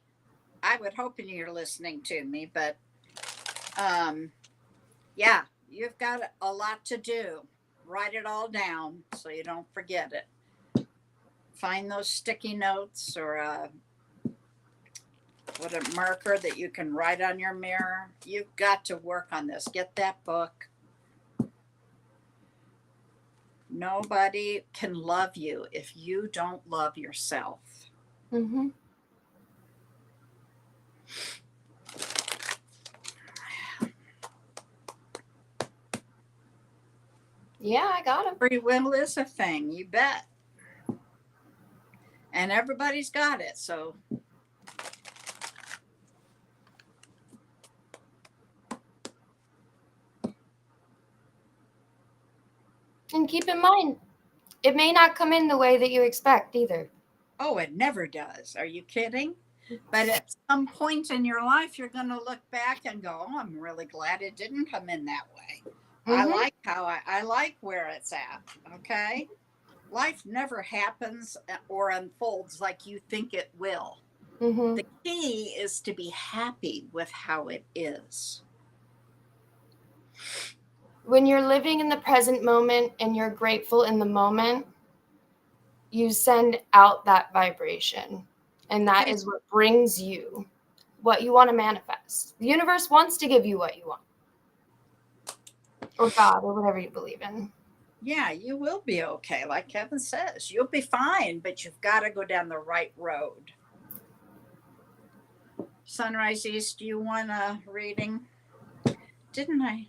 I would hope you're listening to me, but yeah, you've got a lot to do. Write it all down so you don't forget it. Find those sticky notes or a marker that you can write on your mirror. You've got to work on this. Get that book. Nobody can love you if you don't love yourself. Mm-hmm. Yeah, I got him. Free will is a thing, you bet. And everybody's got it, so. And keep in mind, it may not come in the way that you expect either. Oh, it never does. Are you kidding? But at some point in your life, you're going to look back and go, oh, I'm really glad it didn't come in that way. Mm-hmm. I like where it's at. Okay. Life never happens or unfolds like you think it will. Mm-hmm. The key is to be happy with how it is. When you're living in the present moment and you're grateful in the moment, you send out that vibration. And that is what brings you what you want to manifest. The universe wants to give you what you want. Or God, or whatever you believe in. Yeah, you will be okay. Like Kevin says, you'll be fine, but you've got to go down the right road. Sunrise East, do you want a reading? Didn't I?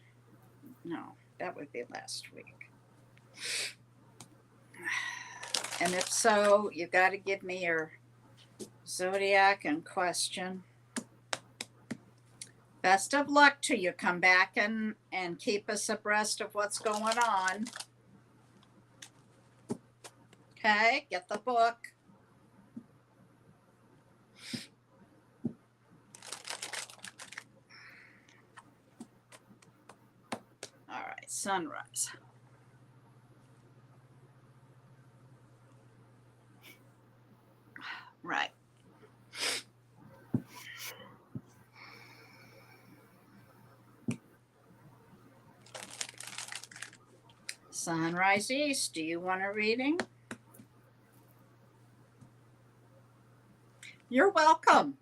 No, that would be last week. And if so, you got to give me your zodiac and question. Best of luck to you. Come back and keep us abreast of what's going on. Okay, get the book. All right, sunrise. Right. Sunrise East, do you want a reading? You're welcome.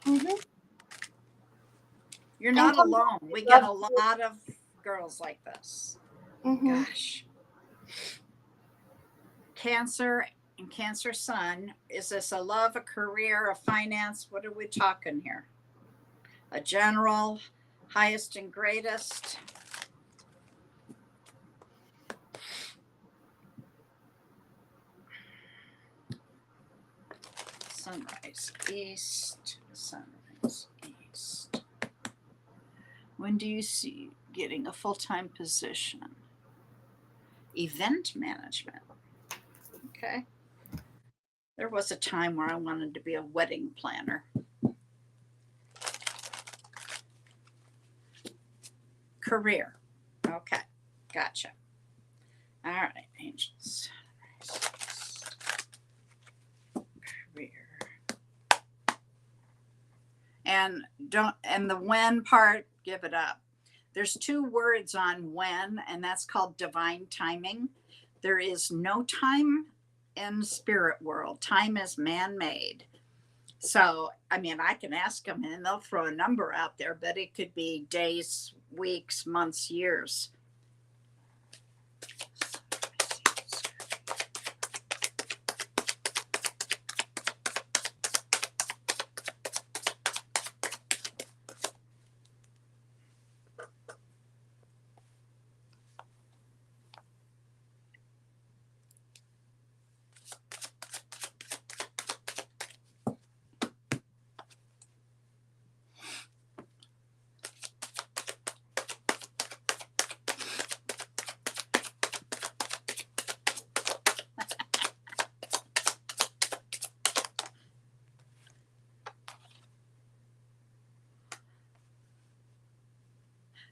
Mm-hmm. You're not alone. We get a lot of girls like this. Mm-hmm. Gosh. Cancer and Cancer Sun. Is this a love, a career, a finance? What are we talking here? A general, highest and greatest? Sunrise east, sunrise east. When do you see getting a full-time position? Event management. Okay. There was a time where I wanted to be a wedding planner. Career. Okay. Gotcha. All right, angels. Career. And the when part, give it up. There's 2 words on when, and that's called divine timing. There is no time in spirit world. Time is man-made. So, I mean, I can ask them and they'll throw a number out there, but it could be days, weeks, months, years.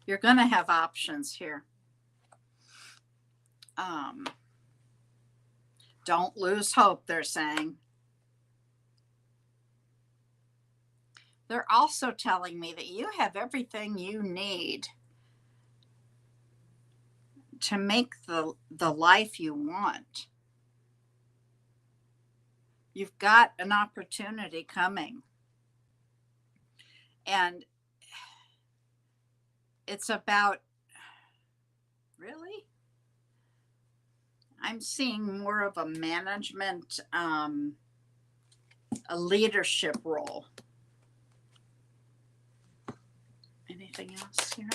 You're going to have options here. Don't lose hope, they're saying. They're also telling me that you have everything you need to make the life you want. You've got an opportunity coming. And it's about, really? I'm seeing more of a management, a leadership role. Anything else here?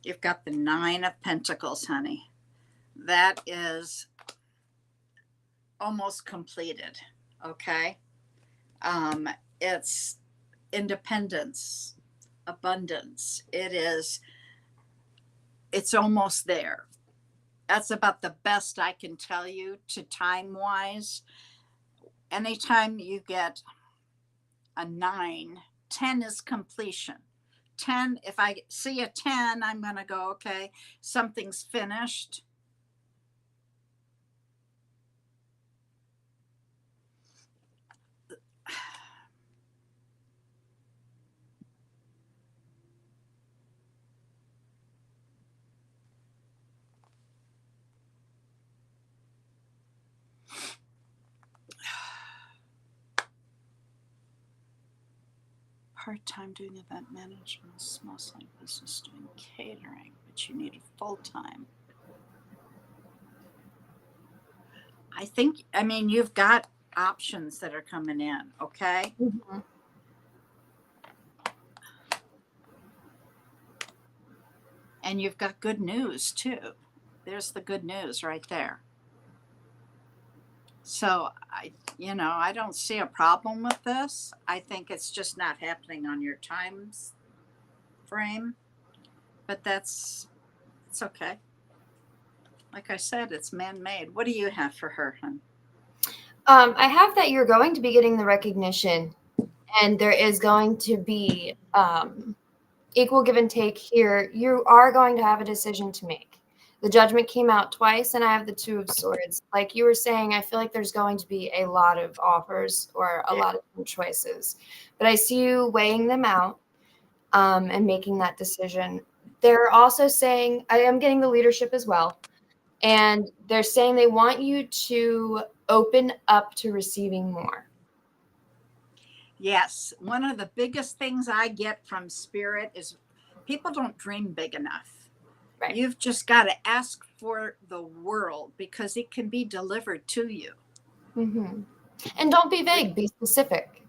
You've got the 9 of Pentacles, honey. That is almost completed, okay? It's independence, abundance. It's almost there. That's about the best I can tell you to time-wise. Anytime you get a 9, 10 is completion. 10, if I see a 10, I'm going to go, okay, something's finished. Part-time doing event management, small side business doing catering, but you need a full-time. I mean, you've got options that are coming in, okay? Mm-hmm. And you've got good news too. There's the good news right there. So I don't see a problem with this. I think it's just not happening on your time frame, but it's okay. Like I said, it's man-made. What do you have for her, hon? I have that you're going to be getting the recognition, and there is going to be equal give and take here. You are going to have a decision to make. The Judgment came out twice, and I have the Two of Swords. Like you were saying, I feel like there's going to be a lot of offers or a lot of different choices. But I see you weighing them out and making that decision. They're also saying, I am getting the leadership as well. And they're saying they want you to open up to receiving more. Yes. One of the biggest things I get from Spirit is people don't dream big enough. Right. You've just got to ask for the world because it can be delivered to you. Mm-hmm. And don't be vague, be specific.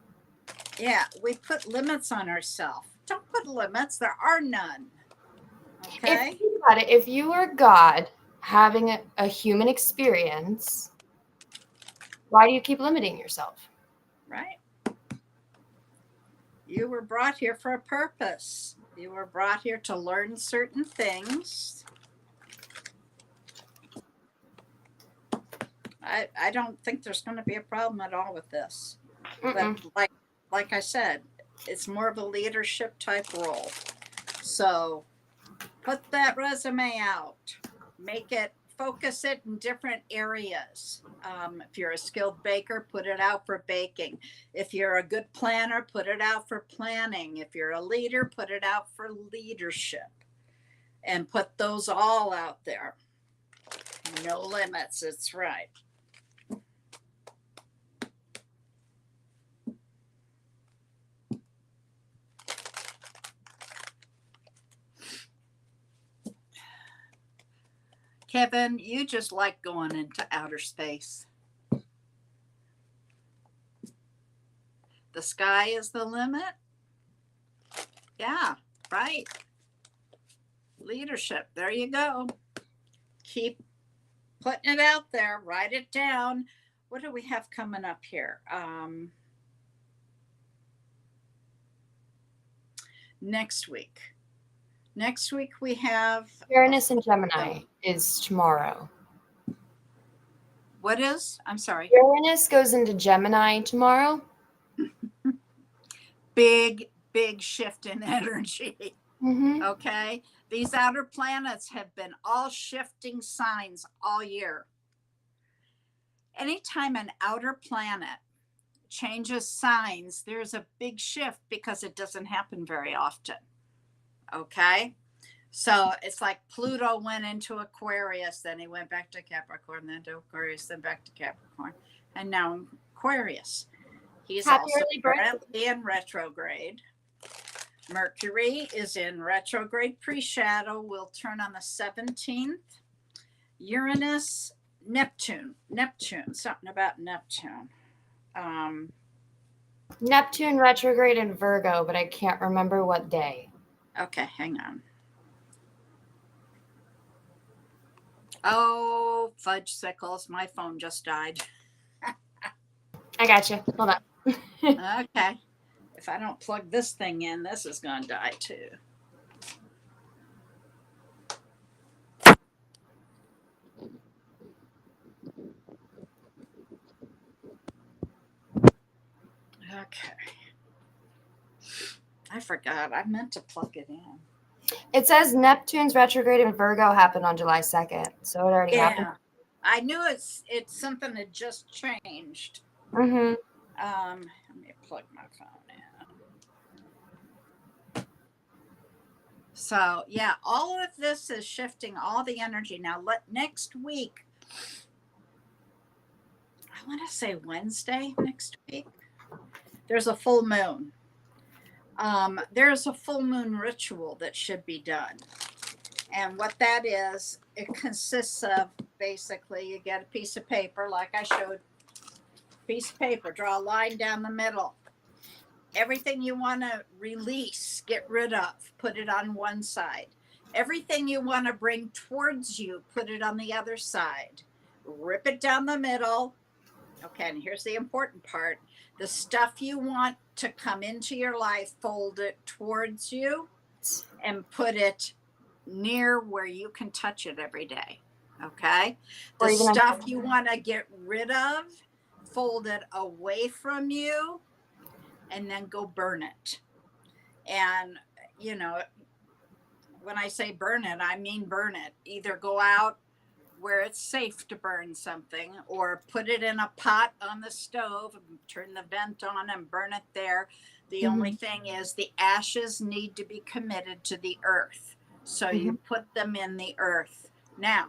Yeah, we put limits on ourselves. Don't put limits. There are none. Okay. If you are God having a human experience, why do you keep limiting yourself? Right. You were brought here for a purpose. You were brought here to learn certain things. I don't think there's going to be a problem at all with this. Mm-mm. But like I said, it's more of a leadership type role. So put that resume out, focus it in different areas. If you're a skilled baker, put it out for baking. If you're a good planner, put it out for planning. If you're a leader, put it out for leadership, and put those all out there. No limits. It's right. Kevin, you just like going into outer space. The sky is the limit. Yeah, right. Leadership. There you go. Keep putting it out there. Write it down. What do we have coming up here? Next week. Next week we have Uranus and Gemini is tomorrow. What is? I'm sorry. Uranus goes into Gemini tomorrow. Big shift in energy. Mm-hmm. Okay. These outer planets have been all shifting signs all year. Anytime an outer planet changes signs, there's a big shift because it doesn't happen very often. Okay. So it's like Pluto went into Aquarius, then he went back to Capricorn, then to Aquarius, then back to Capricorn, and now Aquarius. He's Happy also early birthday. currently in retrograde. Mercury is in retrograde pre-shadow, will turn on the 17th. Uranus, Neptune, something about Neptune. Neptune retrograde in Virgo, but I can't remember what day. Okay, hang on. Oh, fudge sickles. My phone just died. I got you. Hold on. Okay. If I don't plug this thing in, this is going to die too. Okay. I forgot. I meant to plug it in. It says Neptune's retrograde in Virgo happened on July 2nd. So it already happened. I knew it's something that just changed. Mm-hmm. Let me plug my phone in. So yeah, all of this is shifting all the energy. Now next week, I want to say Wednesday next week, there's a full moon. There's a full moon ritual that should be done. And what that is, it consists of basically you get a piece of paper, like I showed, piece of paper, draw a line down the middle. Everything you want to release, get rid of, put it on one side. Everything you want to bring towards you, put it on the other side. Rip it down the middle. Okay, and here's the important part. The stuff you want to come into your life, fold it towards you and put it near where you can touch it every day. Okay. The stuff you want to get rid of, fold it away from you and then go burn it. And, when I say burn it, I mean burn it. Either go out where it's safe to burn something, or put it in a pot on the stove and turn the vent on and burn it there. The only thing is the ashes need to be committed to the earth. So you put them in the earth. Now,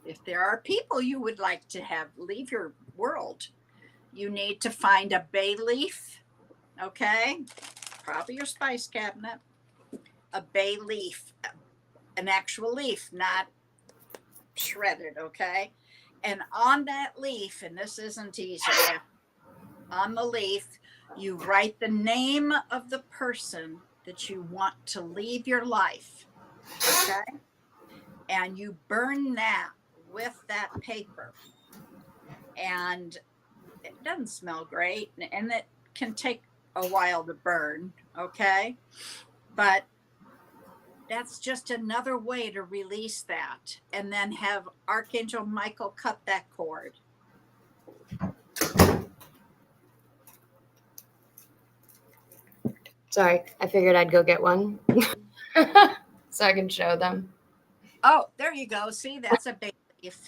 if there are people you would like to have leave your world, you need to find a bay leaf, okay? Probably your spice cabinet. A bay leaf, an actual leaf, not shredded, okay? And on that leaf, and this isn't easy, on the leaf, you write the name of the person that you want to leave your life, okay? And you burn that with that paper. And it doesn't smell great, and it can take a while to burn, okay? But that's just another way to release that, and then have Archangel Michael cut that cord. Sorry, I figured I'd go get one so I can show them. Oh, there you go. See, that's a bay leaf.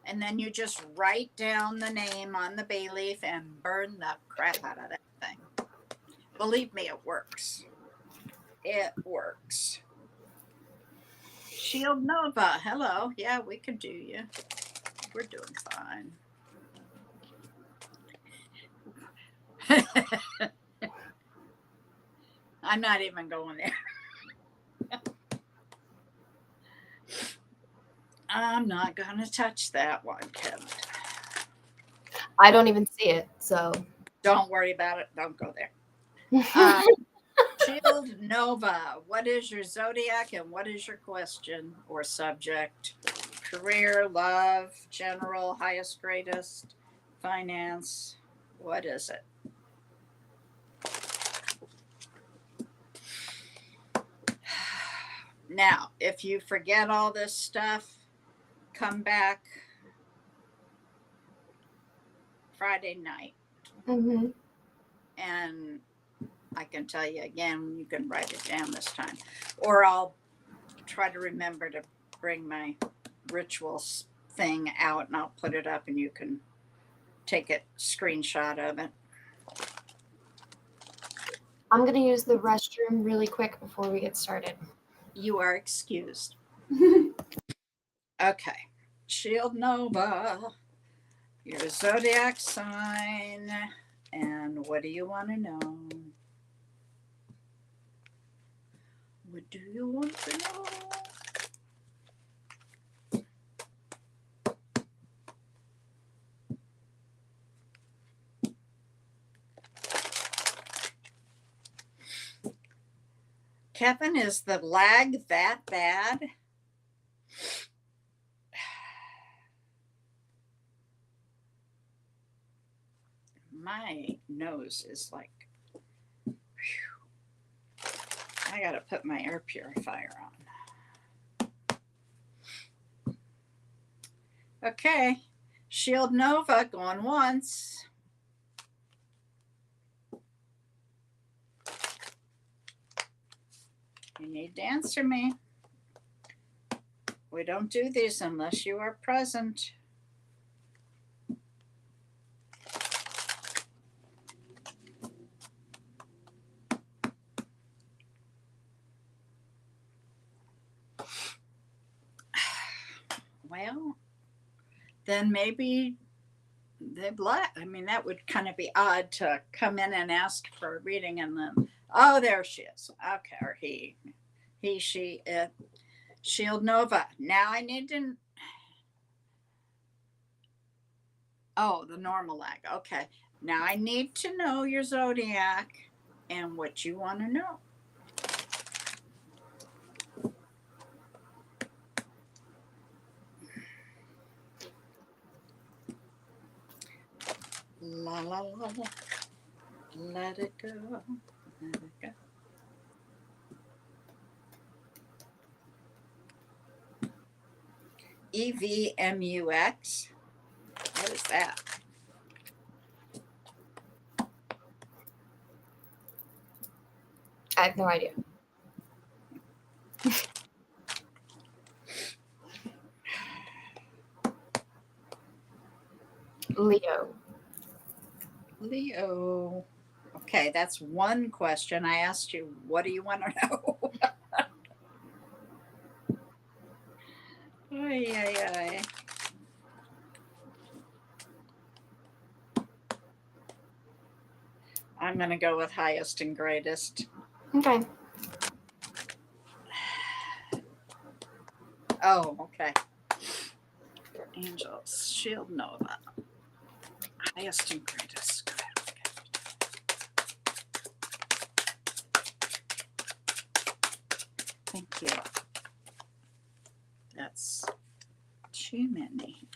And then you just write down the name on the bay leaf and burn the crap out of that thing. Believe me, it works. It works. Shield Nova, hello. Yeah, we could do you. We're doing fine. I'm not even going there. I'm not going to touch that one, Kevin. I don't even see it, so. Don't worry about it. Don't go there. Shield Nova, what is your zodiac and what is your question or subject? Career, love, general, highest, greatest, finance. What is it? Now, if you forget all this stuff, come back Friday night. And I can tell you again, you can write it down this time. Or I'll try to remember to bring my rituals thing out and I'll put it up and you can take a screenshot of it. I'm going to use the restroom really quick before we get started. You are excused. Okay. Shield Nova, your zodiac sign, and what do you want to know? What do you want to know? Kevin, is the lag that bad? My nose is like, whew. I gotta put my air purifier on. Okay, Shield Nova going once. You need to answer me. We don't do these unless you are present. Well, then maybe they black. I mean, that would kind of be odd to come in and ask for a reading and then, oh, there she is. Okay, or he, she, it. Shield Nova. Now I need to. Oh, the normal lag. Okay. Now I need to know your zodiac and what you want to know. La la la la. Let it go. Let it go. EVMUX. What is that? I have no idea. Leo. Okay, that's one question. I asked you, what do you want to know? Ay, ay, ay. I'm going to go with highest and greatest. Okay. Oh, okay. Angels, Shield Nova. Highest and greatest. Go ahead. Thank you. That's too many.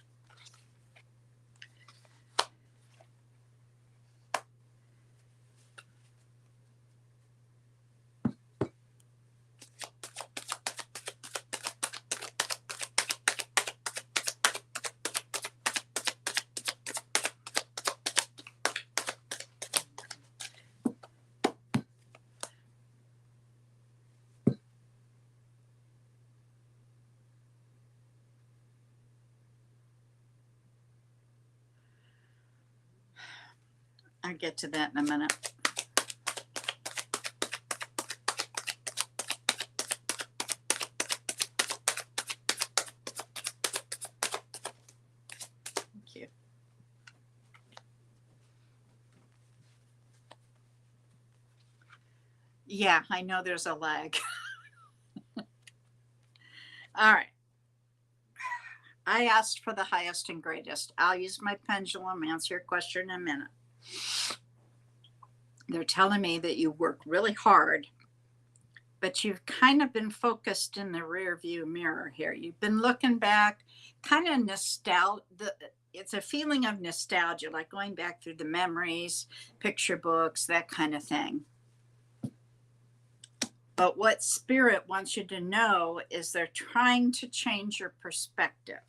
I'll get to that in a minute. Thank you. Yeah, I know there's a lag. All right. I asked for the highest and greatest. I'll use my pendulum, answer your question in a minute. They're telling me that you work really hard, but you've kind of been focused in the rear view mirror here. You've been looking back, kind of nostalgia. It's a feeling of nostalgia, like going back through the memories, picture books, that kind of thing. But what Spirit wants you to know is they're trying to change your perspective.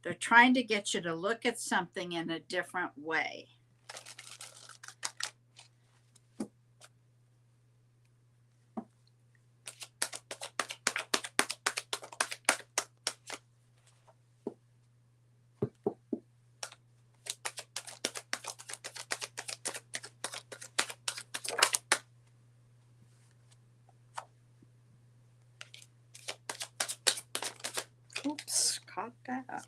They're trying to get you to look at something in a different way. Oops, caught that.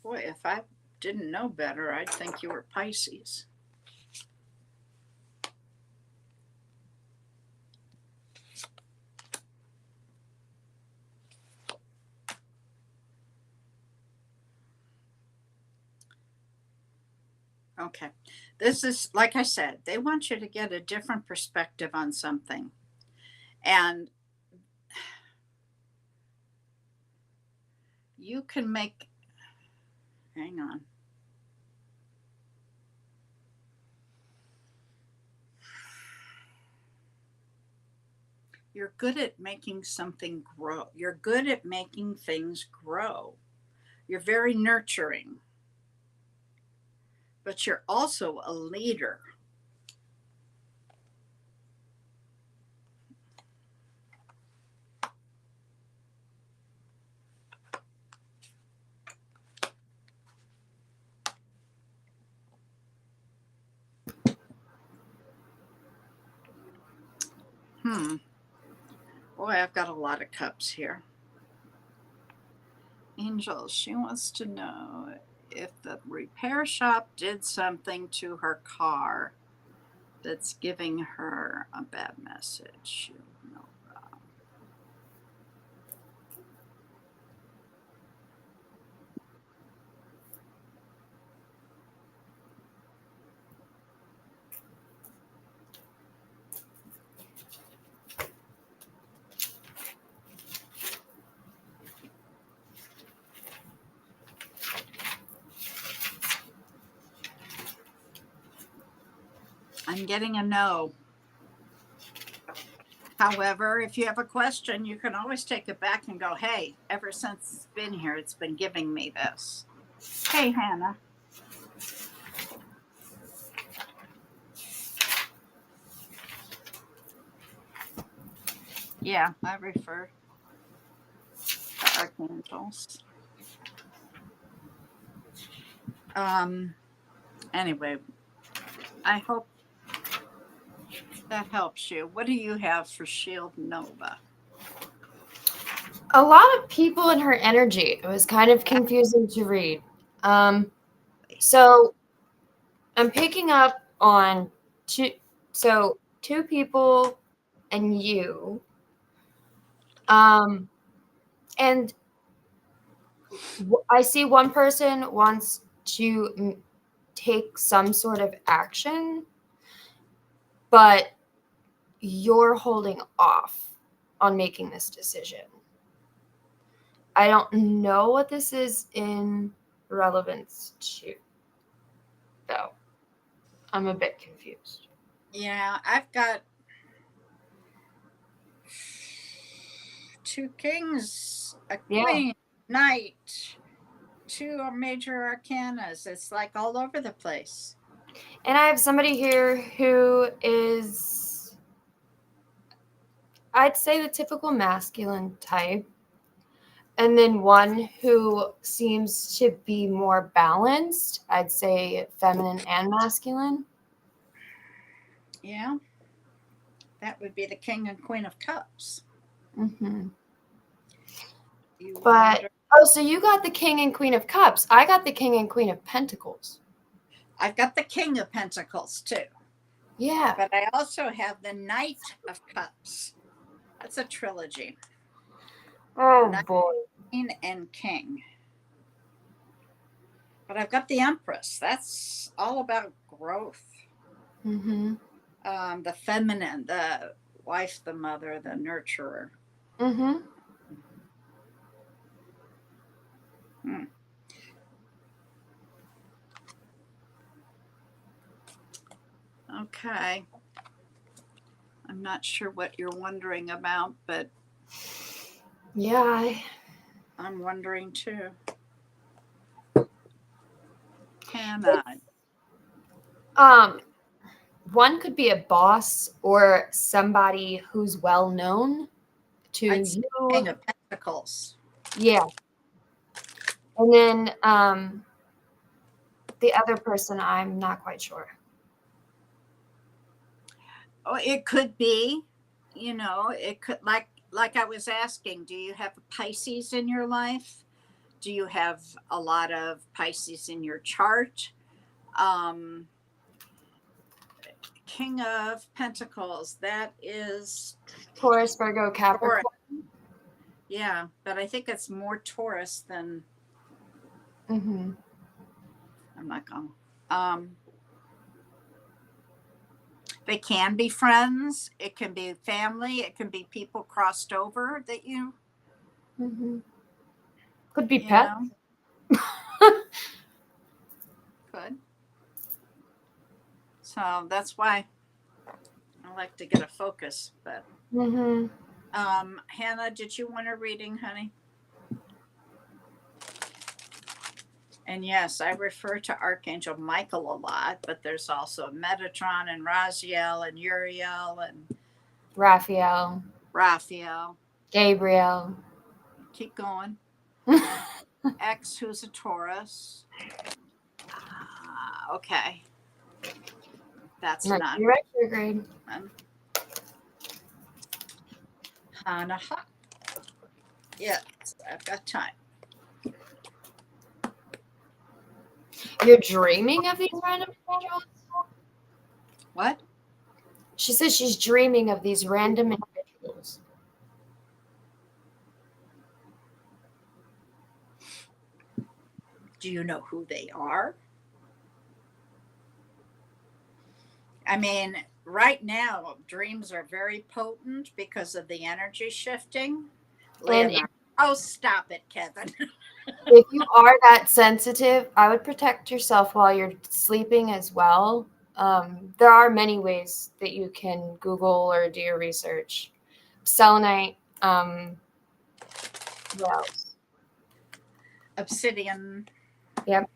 Boy, if I didn't know better, I'd think you were Pisces. Okay. This is, like I said, they want you to get a different perspective on something. And you can make, hang on. You're good at making something grow. You're good at making things grow. You're very nurturing. But you're also a leader. Boy, I've got a lot of cups here. Angel, she wants to know if the repair shop did something to her car that's giving her a bad message. I'm getting a no. However, if you have a question, you can always take it back and go, hey, ever since it's been here, it's been giving me this. Hey, Hannah. Yeah, I refer to archangels. Anyway, I hope that helps you. What do you have for Shield Nova? A lot of people in her energy. It was kind of confusing to read. So I'm picking up on two people and you. And I see one person wants to take some sort of action, but you're holding off on making this decision. I don't know what this is in relevance to, though. I'm a bit confused. Yeah, I've got 2 kings, a queen, knight, 2 major arcanas. It's like all over the place. And I have somebody here who is, I'd say, the typical masculine type. And then one who seems to be more balanced, I'd say feminine and masculine. Yeah, that would be the king and queen of cups. Mm-hmm. Wonder... so you got the king and queen of cups. I got the king and queen of pentacles. I've got the king of pentacles too. Yeah. But I also have the knight of cups. That's a trilogy. Oh, Knight, boy. queen, and king. But I've got the empress. That's all about growth. Mm-hmm. The feminine, the wife, the mother, the nurturer. Mm-hmm. Okay. I'm not sure what you're wondering about, but yeah, I'm wondering too. Hannah. One could be a boss or somebody who's well known to you. King of Pentacles. Yeah. And then the other person, I'm not quite sure. Oh, it could be, it could, like I was asking, do you have Pisces in your life? Do you have a lot of Pisces in your chart? King of Pentacles, that is Taurus, Virgo, Capricorn. Taurus. Yeah, but I think it's more Taurus than. Mm-hmm. I'm not going. They can be friends. It can be family. It can be people crossed over that you. Mm-hmm. Could be pets. Could. So that's why I like to get a focus. But mm-hmm. Hannah, did you want a reading, honey? And yes, I refer to Archangel Michael a lot, but there's also Metatron and Raziel and Uriel and Raphael, Gabriel. Keep going. X, who's a Taurus. Okay. That's not retrograde. Hanaha. Yes, I've got time. You're dreaming of these random individuals? What? She says she's dreaming of these random individuals. Do you know who they are? I mean, right now, dreams are very potent because of the energy shifting. Oh, stop it, Kevin. If you are that sensitive, I would protect yourself while you're sleeping as well. There are many ways that you can Google or do your research. Selenite, what else? Obsidian. Yep.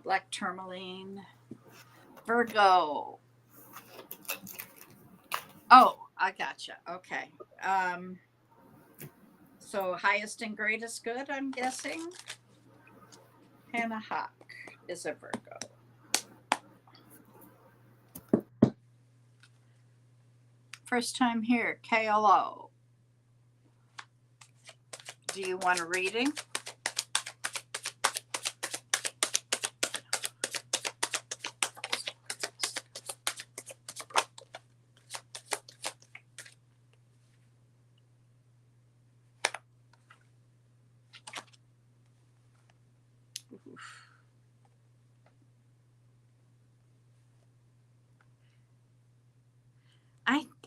Black tourmaline. Virgo. Oh, I gotcha. Okay. So highest and greatest good, I'm guessing. Hannah Hawk is a Virgo. First time here, KLO. Do you want a reading?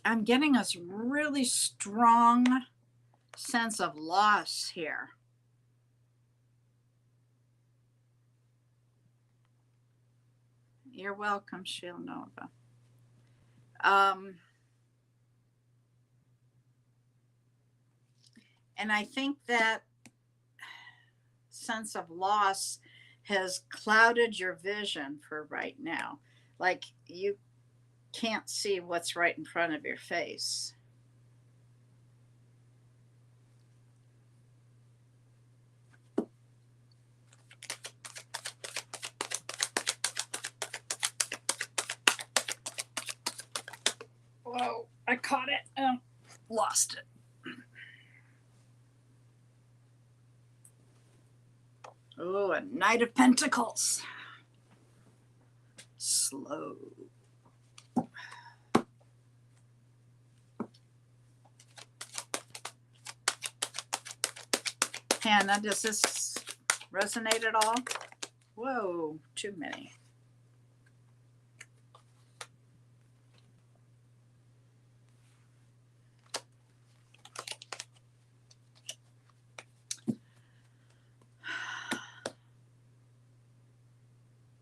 I'm getting a really strong sense of loss here. You're welcome, Sheila Nova. And I think that sense of loss has clouded your vision for right now. Like you can't see what's right in front of your face. Whoa, I caught it and lost it. Oh, a Knight of Pentacles. Slow. Hannah, does this resonate at all? Whoa, too many.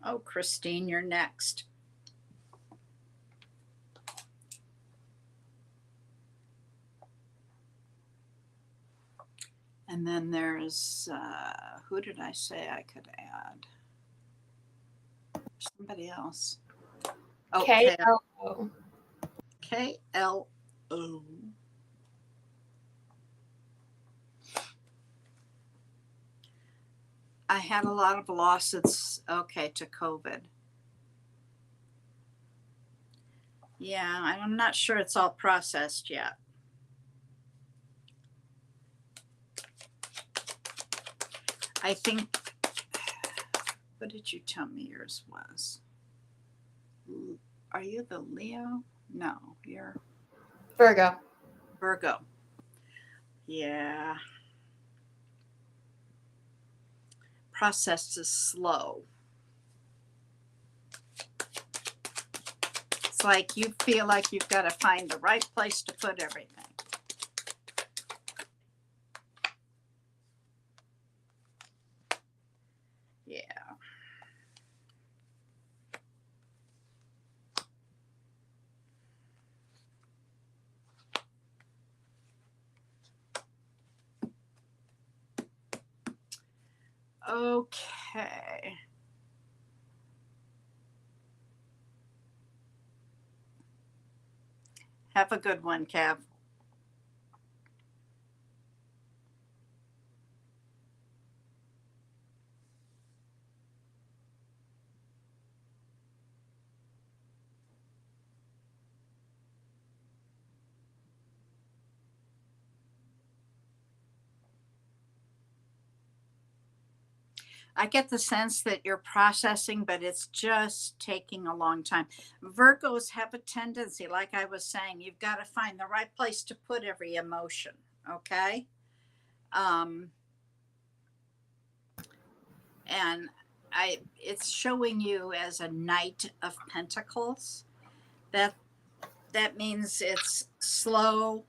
Oh, Christine, you're next. And then there's, who did I say I could add? Somebody else. Oh, KLO. KLO. I had a lot of losses, okay, to COVID. Yeah, I'm not sure it's all processed yet. I think, what did you tell me yours was? Are you the Leo? No, you're Virgo. Virgo. Yeah. Process is slow. It's like you feel like you've got to find the right place to put everything. Yeah. Okay. Have a good one, Cav. I get the sense that you're processing, but it's just taking a long time. Virgos have a tendency, like I was saying, you've got to find the right place to put every emotion. Okay. And it's showing you as a Knight of Pentacles. That means it's slow.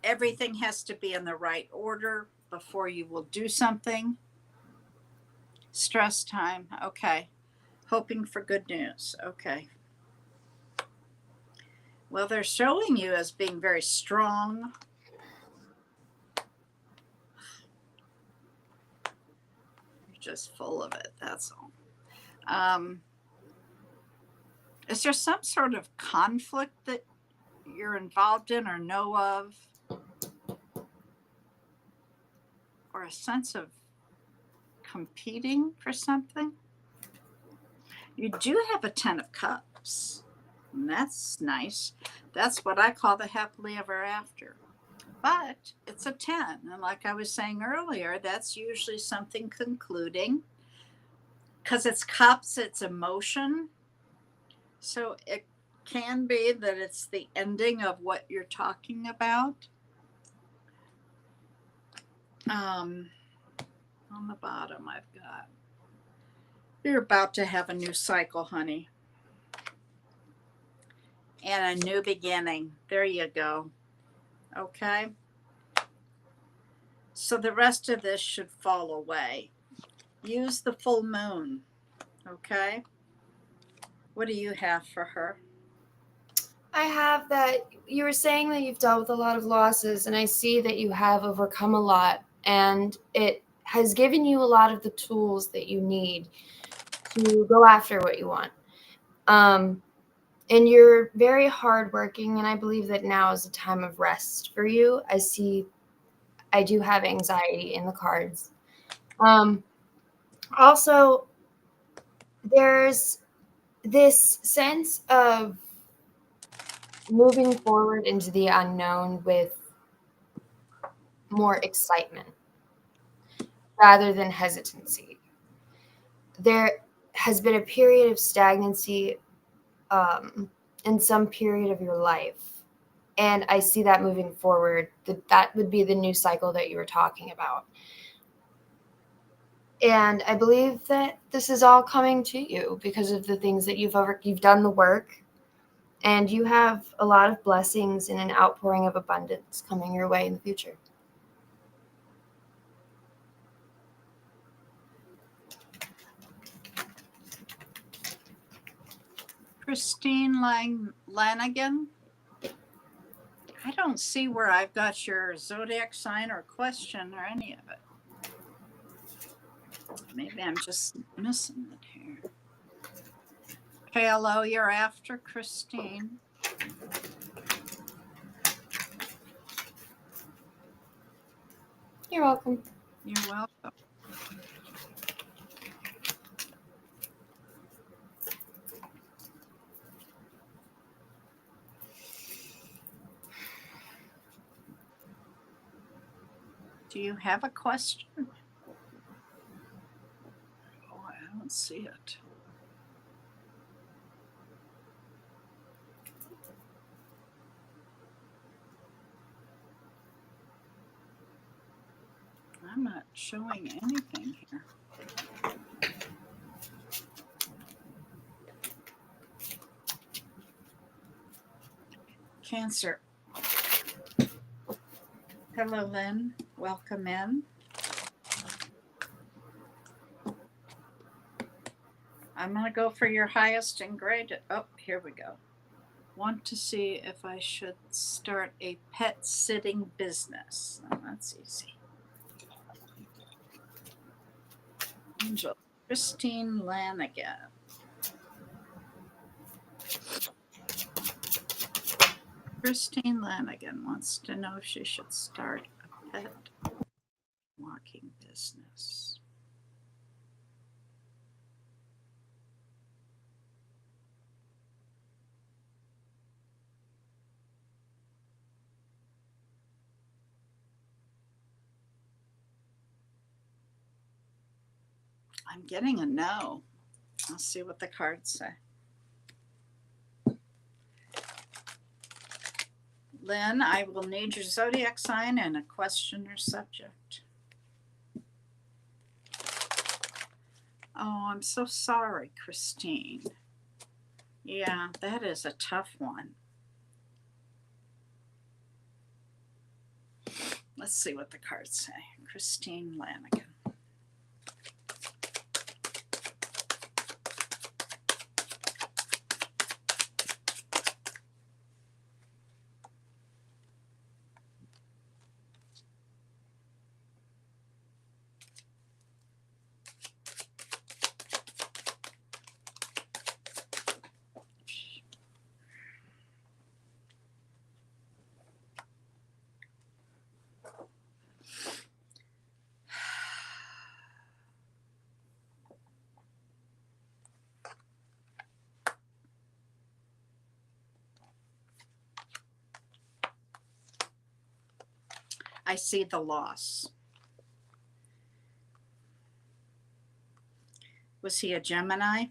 Everything has to be in the right order before you will do something. Stress time. Okay. Hoping for good news. Okay. Well, they're showing you as being very strong. You're just full of it. That's all. Is there some sort of conflict that you're involved in or know of, or a sense of competing for something. You do have a 10 of Cups, and that's nice. That's what I call the happily ever after. But it's a 10, and like I was saying earlier, that's usually something concluding because it's cups, it's emotion. So it can be that it's the ending of what you're talking about. On the bottom, I've got, you're about to have a new cycle, honey, and a new beginning. There you go. Okay. So the rest of this should fall away. Use the full moon. Okay. What do you have for her? I have that you were saying that you've dealt with a lot of losses, and I see that you have overcome a lot, and it has given you a lot of the tools that you need to go after what you want. And you're very hardworking, and I believe that now is a time of rest for you. I do have anxiety in the cards. Also, there's this sense of moving forward into the unknown with more excitement rather than hesitancy. There has been a period of stagnancy in some period of your life, and I see that moving forward. That would be the new cycle that you were talking about. And I believe that this is all coming to you because of the things that you've done the work, and you have a lot of blessings and an outpouring of abundance coming your way in the future. Christine Lanigan. I don't see where I've got your zodiac sign or question or any of it. Maybe I'm just missing it here. Hello, you're after Christine. You're welcome. You're welcome. Do you have a question? Oh, I don't see it. I'm not showing anything here. Cancer. Hello, Lynn. Welcome in. I'm going to go for your highest and graded. Oh, here we go. Want to see if I should start a pet sitting business. Oh, that's easy. Angel. Christine Lanigan. Christine Lanigan wants to know if she should start a pet walking business. I'm getting a no. I'll see what the cards say. Lynn, I will need your zodiac sign and a question or subject. Oh, I'm so sorry, Christine. Yeah, that is a tough one. Let's see what the cards say. Christine Lanigan. I see the loss. Was he a Gemini?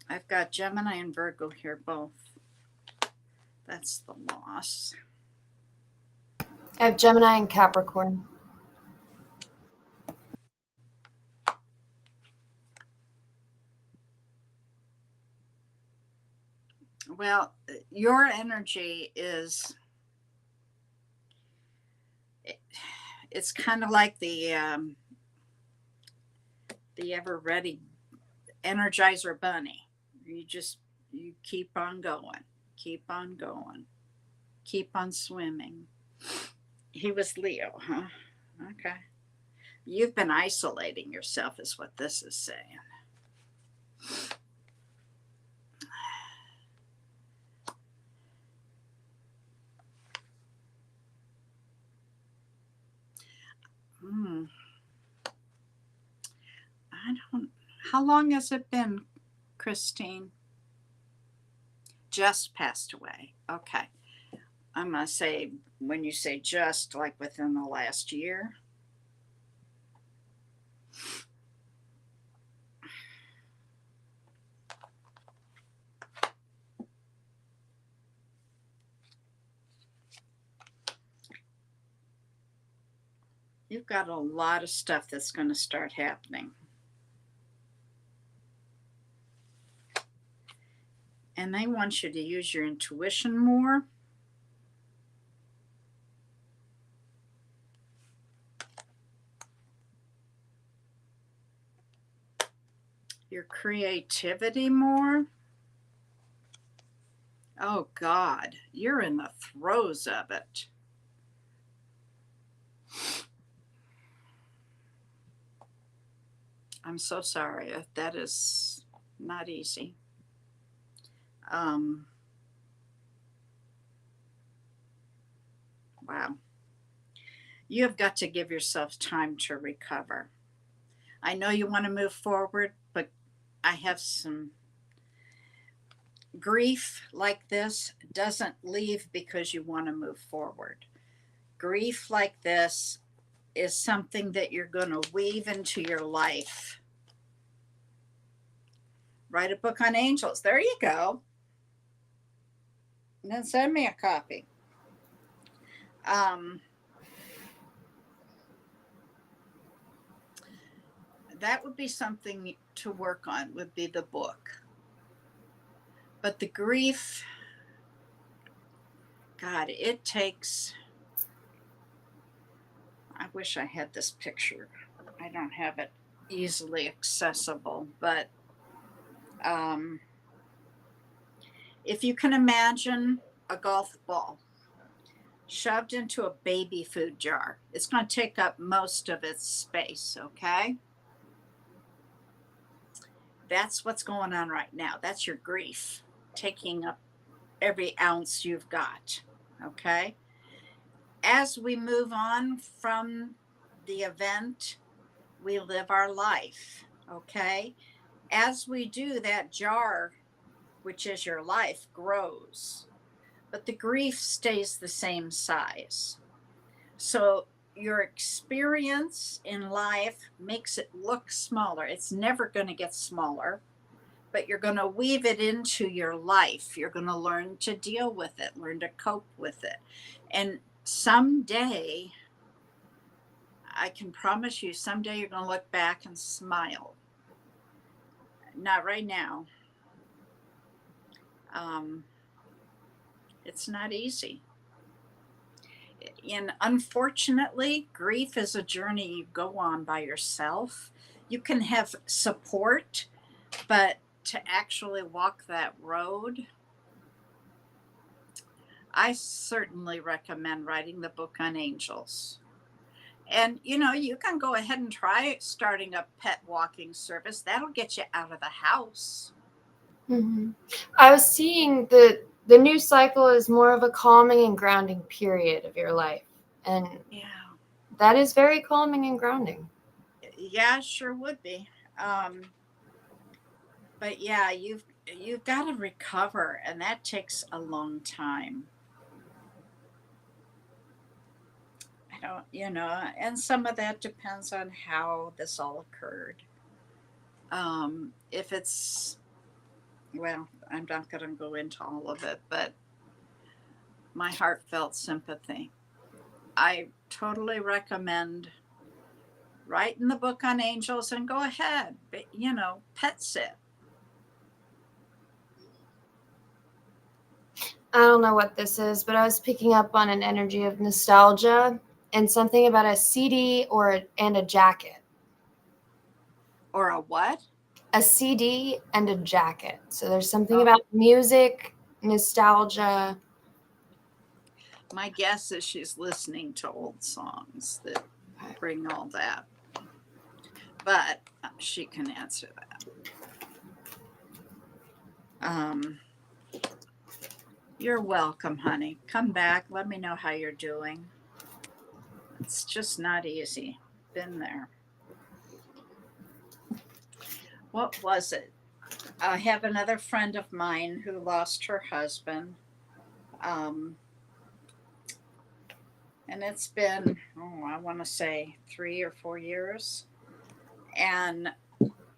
I've got Gemini and Virgo here both. That's the loss. I have Gemini and Capricorn. Well, your energy is, it's kind of like the ever ready Energizer Bunny. You keep on going, keep on going, keep on swimming. He was Leo, huh? Okay. You've been isolating yourself, is what this is saying. How long has it been, Christine? Just passed away. Okay. I'm going to say, when you say just, like within the last year. You've got a lot of stuff that's going to start happening. And they want you to use your intuition more. Your creativity more. Oh God, you're in the throes of it. I'm so sorry. That is not easy. Wow. You have got to give yourself time to recover. I know you want to move forward, but I have some grief like this doesn't leave because you want to move forward. Grief like this is something that you're going to weave into your life. Write a book on angels. There you go. And then send me a copy. That would be something to work on, would be the book. But the grief, God, it takes, I wish I had this picture. I don't have it easily accessible, but if you can imagine a golf ball shoved into a baby food jar, it's going to take up most of its space, okay? That's what's going on right now. That's your grief taking up every ounce you've got, okay? As we move on from the event, we live our life, okay? As we do, that jar, which is your life, grows, but the grief stays the same size. So your experience in life makes it look smaller. It's never going to get smaller, but you're going to weave it into your life. You're going to learn to deal with it, learn to cope with it. And someday, I can promise you, someday you're going to look back and smile. Not right now. It's not easy. And unfortunately, grief is a journey you go on by yourself. You can have support, but to actually walk that road, I certainly recommend writing the book on angels. And you can go ahead and try starting a pet walking service. That'll get you out of the house. Mm-hmm. I was seeing the new cycle is more of a calming and grounding period of your life. And yeah, that is very calming and grounding. Yeah, sure would be. But yeah, you've got to recover, and that takes a long time. And some of that depends on how this all occurred. If it's, well, I'm not going to go into all of it, but my heartfelt sympathy. I totally recommend writing the book on angels and go ahead, pet sit. I don't know what this is, but I was picking up on an energy of nostalgia and something about a CD and a jacket. Or a what? A CD and a jacket. So there's something about music, nostalgia. My guess is she's listening to old songs that bring all that. But she can answer that. You're welcome, honey. Come back. Let me know how you're doing. It's just not easy. Been there. What was it? I have another friend of mine who lost her husband. And it's been, I want to say 3 or 4 years. And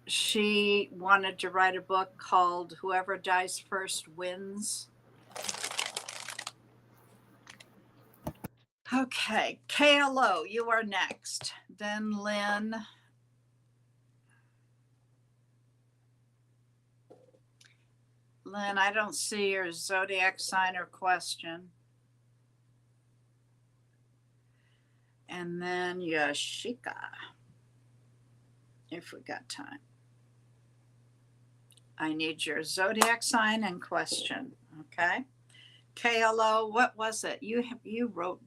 she wanted to write a book called Whoever Dies First Wins. Okay, KLO, you are next. Then Lynn. Lynn, I don't see your zodiac sign or question. And then Yashika, if we got time. I need your zodiac sign and question, okay? KLO, what was it? You wrote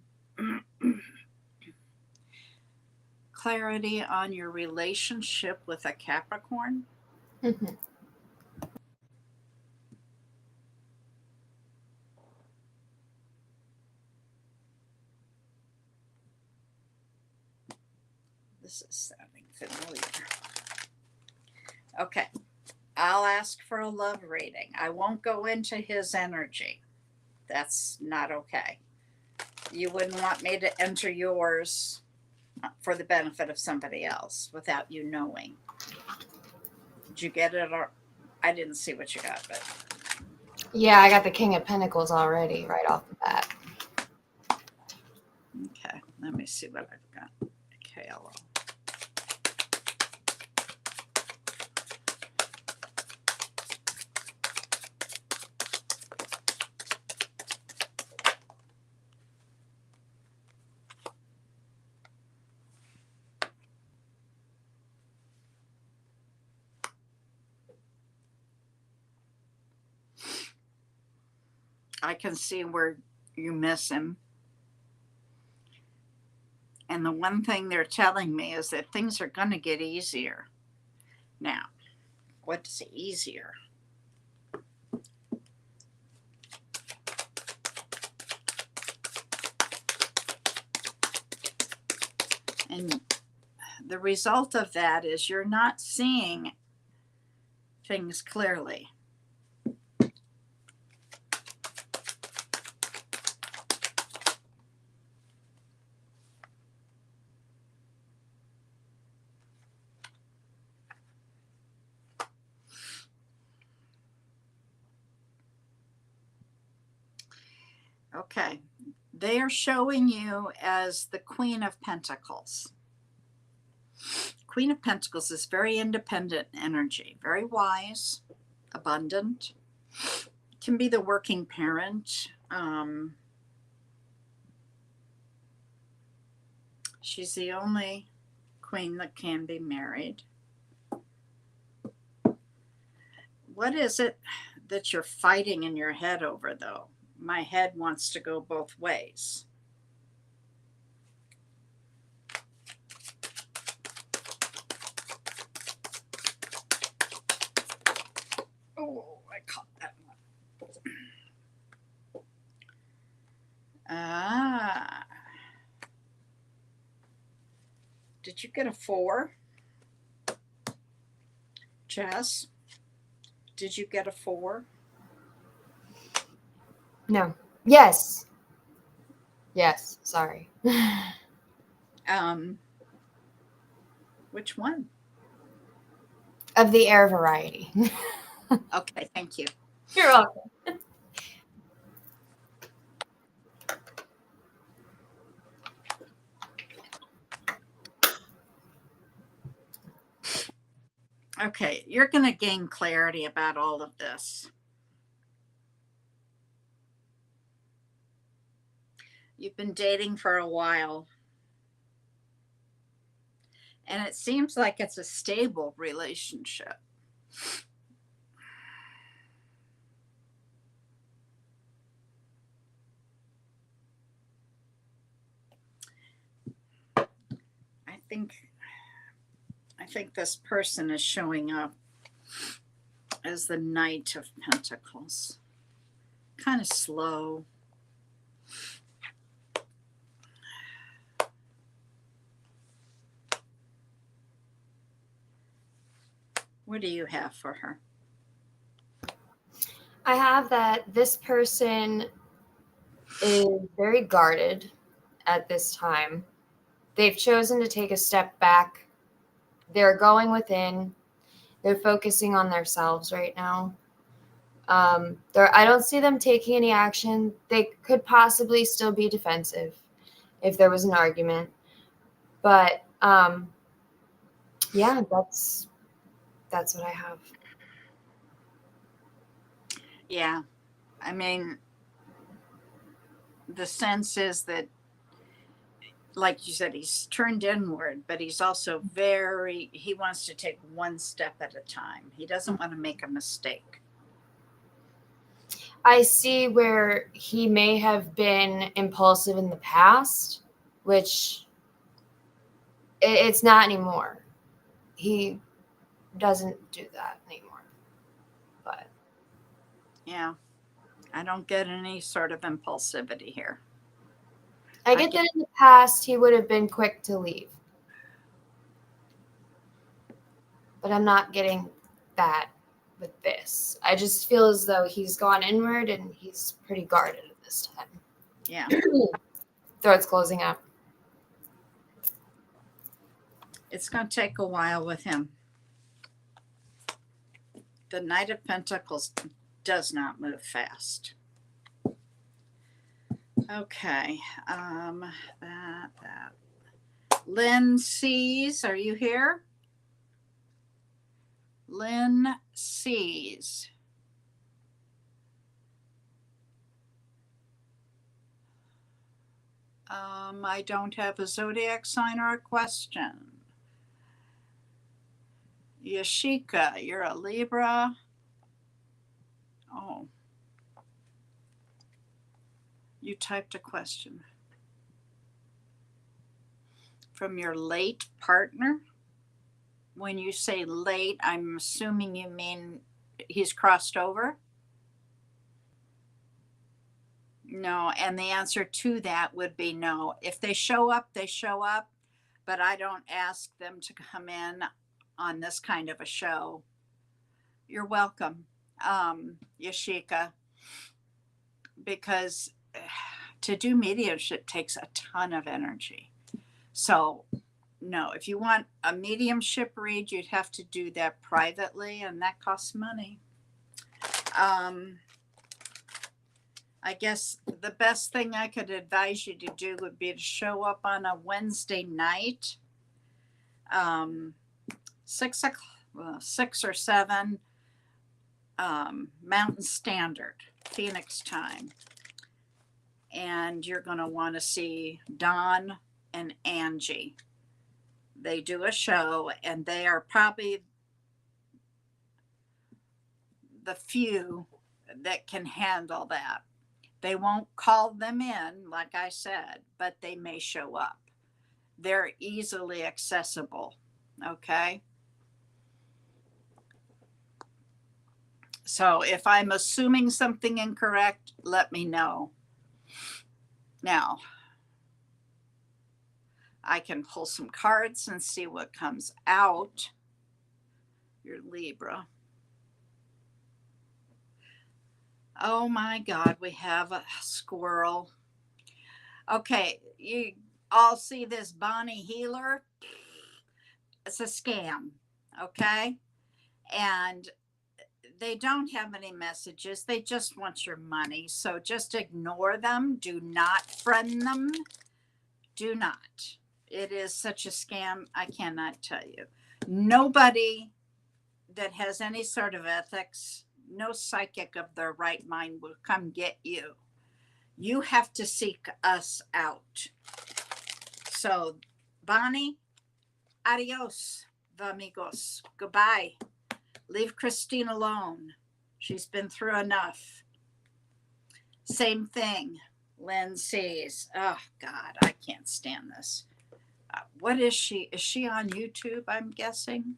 clarity on your relationship with a Capricorn. Mm-hmm. This is sounding familiar. Okay, I'll ask for a love reading. I won't go into his energy. That's not okay. You wouldn't want me to enter yours for the benefit of somebody else without you knowing. Did you get it? Or I didn't see what you got, but yeah, I got the King of Pentacles already right off the bat. Okay, let me see what I've got. KLO. I can see where you miss him. And the one thing they're telling me is that things are going to get easier. Now, what's easier? And the result of that is you're not seeing things clearly. Okay, they are showing you as the Queen of Pentacles. Queen of Pentacles is very independent energy, very wise, abundant, can be the working parent. She's the only queen that can be married. What is it that you're fighting in your head over, though? My head wants to go both ways. Oh, I caught that one. Ah. Did you get a 4? Jess? Did you get a 4? No. Yes. Yes. Sorry. Um, which one? Of the air variety. Okay, thank you. You're welcome. Okay, you're going to gain clarity about all of this. You've been dating for a while, and it seems like it's a stable relationship. I think this person is showing up as the Knight of Pentacles. Kind of slow. What do you have for her? I have that this person is very guarded at this time. They've chosen to take a step back. They're going within. They're focusing on themselves right now. I don't see them taking any action. They could possibly still be defensive if there was an argument. But yeah, that's what I have. Yeah, I mean, the sense is that, like you said, he's turned inward, but he's also he wants to take one step at a time. He doesn't want to make a mistake. I see where he may have been impulsive in the past, which it's not anymore. He doesn't do that anymore. But Yeah, I don't get any sort of impulsivity here. I get that in the past he would have been quick to leave. But I'm not getting that with this. I just feel as though he's gone inward and he's pretty guarded at this time. Yeah. Throat's closing up. It's going to take a while with him. The Knight of Pentacles does not move fast. Okay. That. Lynn Sees, are you here? Lynn Sees. I don't have a zodiac sign or a question. Yashika, you're a Libra. Oh. You typed a question. From your late partner? When you say late, I'm assuming you mean he's crossed over? No, and the answer to that would be no. If they show up, they show up, but I don't ask them to come in on this kind of a show. You're welcome, Yashika, because to do mediumship takes a ton of energy. So no, if you want a mediumship read, you'd have to do that privately, and that costs money. I guess the best thing I could advise you to do would be to show up on a Wednesday night, 6 or 7 Mountain Standard, Phoenix time. And you're going to want to see Don and Angie. They do a show, and they are probably the few that can handle that. They won't call them in, like I said, but they may show up. They're easily accessible. Okay. So if I'm assuming something incorrect, let me know. Now, I can pull some cards and see what comes out. You're Libra. Oh my God, we have a squirrel. Okay, all see this Bonnie Healer. It's a scam, okay? And they don't have any messages. They just want your money. So just ignore them. Do not friend them. Do not. It is such a scam. I cannot tell you. Nobody that has any sort of ethics, no psychic of their right mind will come get you. You have to seek us out. So, Bonnie, adios, amigos. Goodbye. Leave Christine alone. She's been through enough. Same thing. Lynn sees. Oh, God, I can't stand this. What is she? Is she on YouTube, I'm guessing?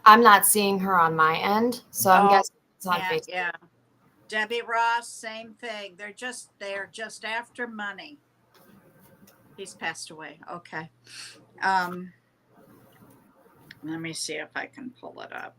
I'm not seeing her on my end, so I'm guessing it's on Facebook. Yeah. Debbie Ross, same thing. They're just after money. He's passed away. Okay. Let me see if I can pull it up.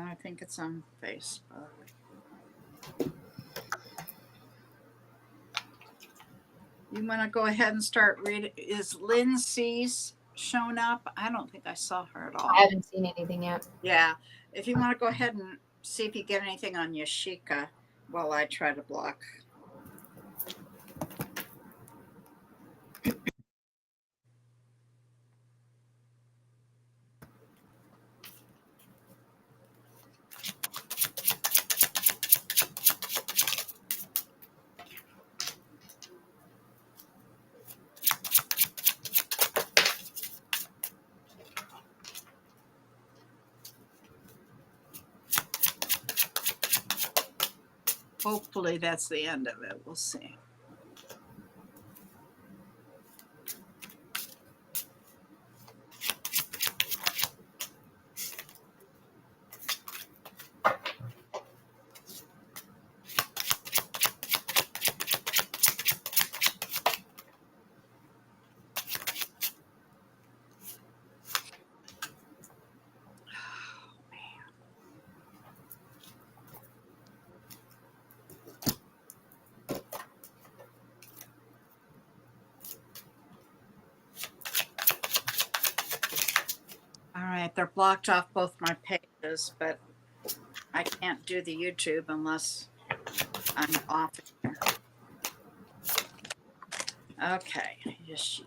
I think it's on Facebook. You want to go ahead and start reading? Is Lynn C's shown up? I don't think I saw her at all. I haven't seen anything yet. Yeah. If you want to go ahead and see if you get anything on Yashika while I try to block. Hopefully that's the end of it. We'll see. All right, they're blocked off both my pages, but I can't do the YouTube unless I'm off here. Okay, Yashika.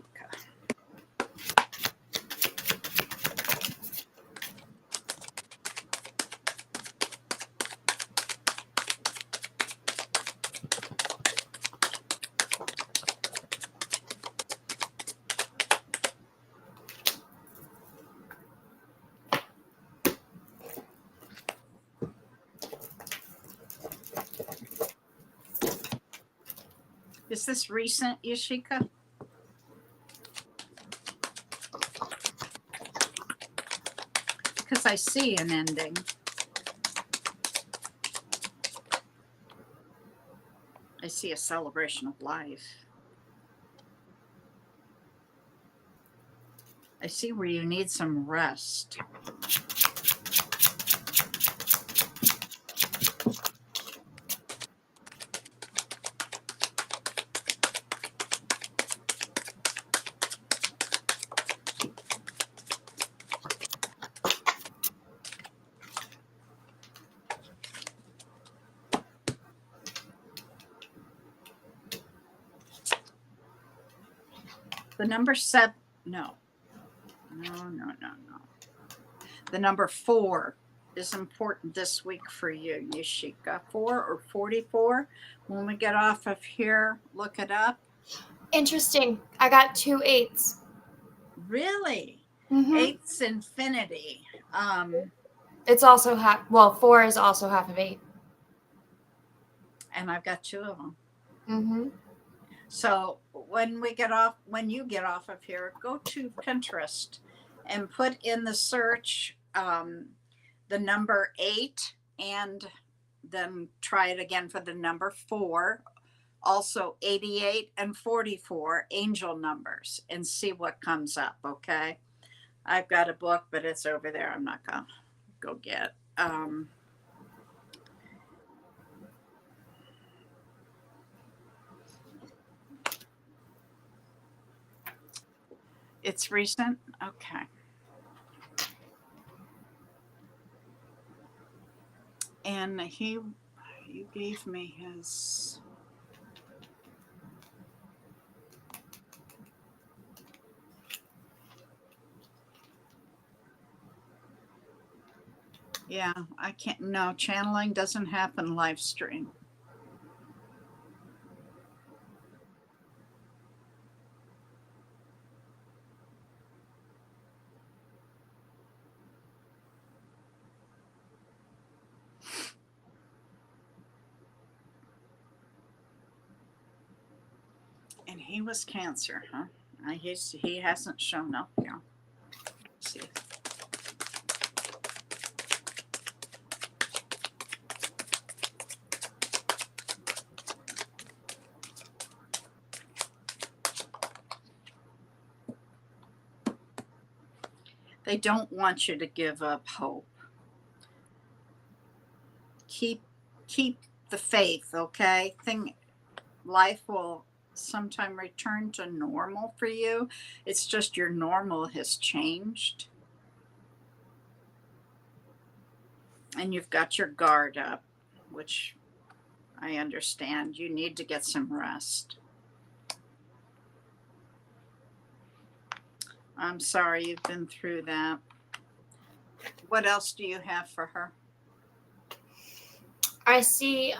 Is this recent, Yashika? Because I see an ending. I see a celebration of life. I see where you need some rest. The number 7, no. The number 4 is important this week for you, Yashika. 4 or 44. When we get off of here, look it up. Interesting. I got 2 8s. Really? Mm-hmm. 8's infinity. It's also 4 is also half of 8. And I've got 2 of them. Mm-hmm. So when you get off of here, go to Pinterest and put in the search the number 8, and then try it again for the number 4. Also 88 and 44 angel numbers, and see what comes up. Okay. I've got a book, but it's over there. I'm not going to go get. It's recent. Okay. And you gave me his. Yeah, I can't. No, channeling doesn't happen live stream. And he was Cancer, huh? He hasn't shown up here. Let's see. They don't want you to give up hope. Keep the faith, okay? Life will sometime return to normal for you. It's just your normal has changed. And you've got your guard up, which I understand. You need to get some rest. I'm sorry you've been through that. What else do you have for her? I see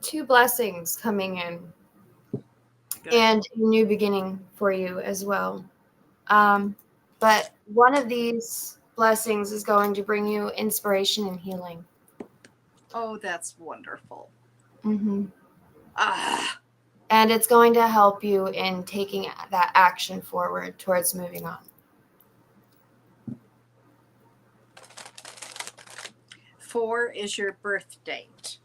2 blessings coming in. Good. And a new beginning for you as well. But one of these blessings is going to bring you inspiration and healing. Oh, that's wonderful. Mm-hmm. And it's going to help you in taking that action forward towards moving on. 4 is your birth date.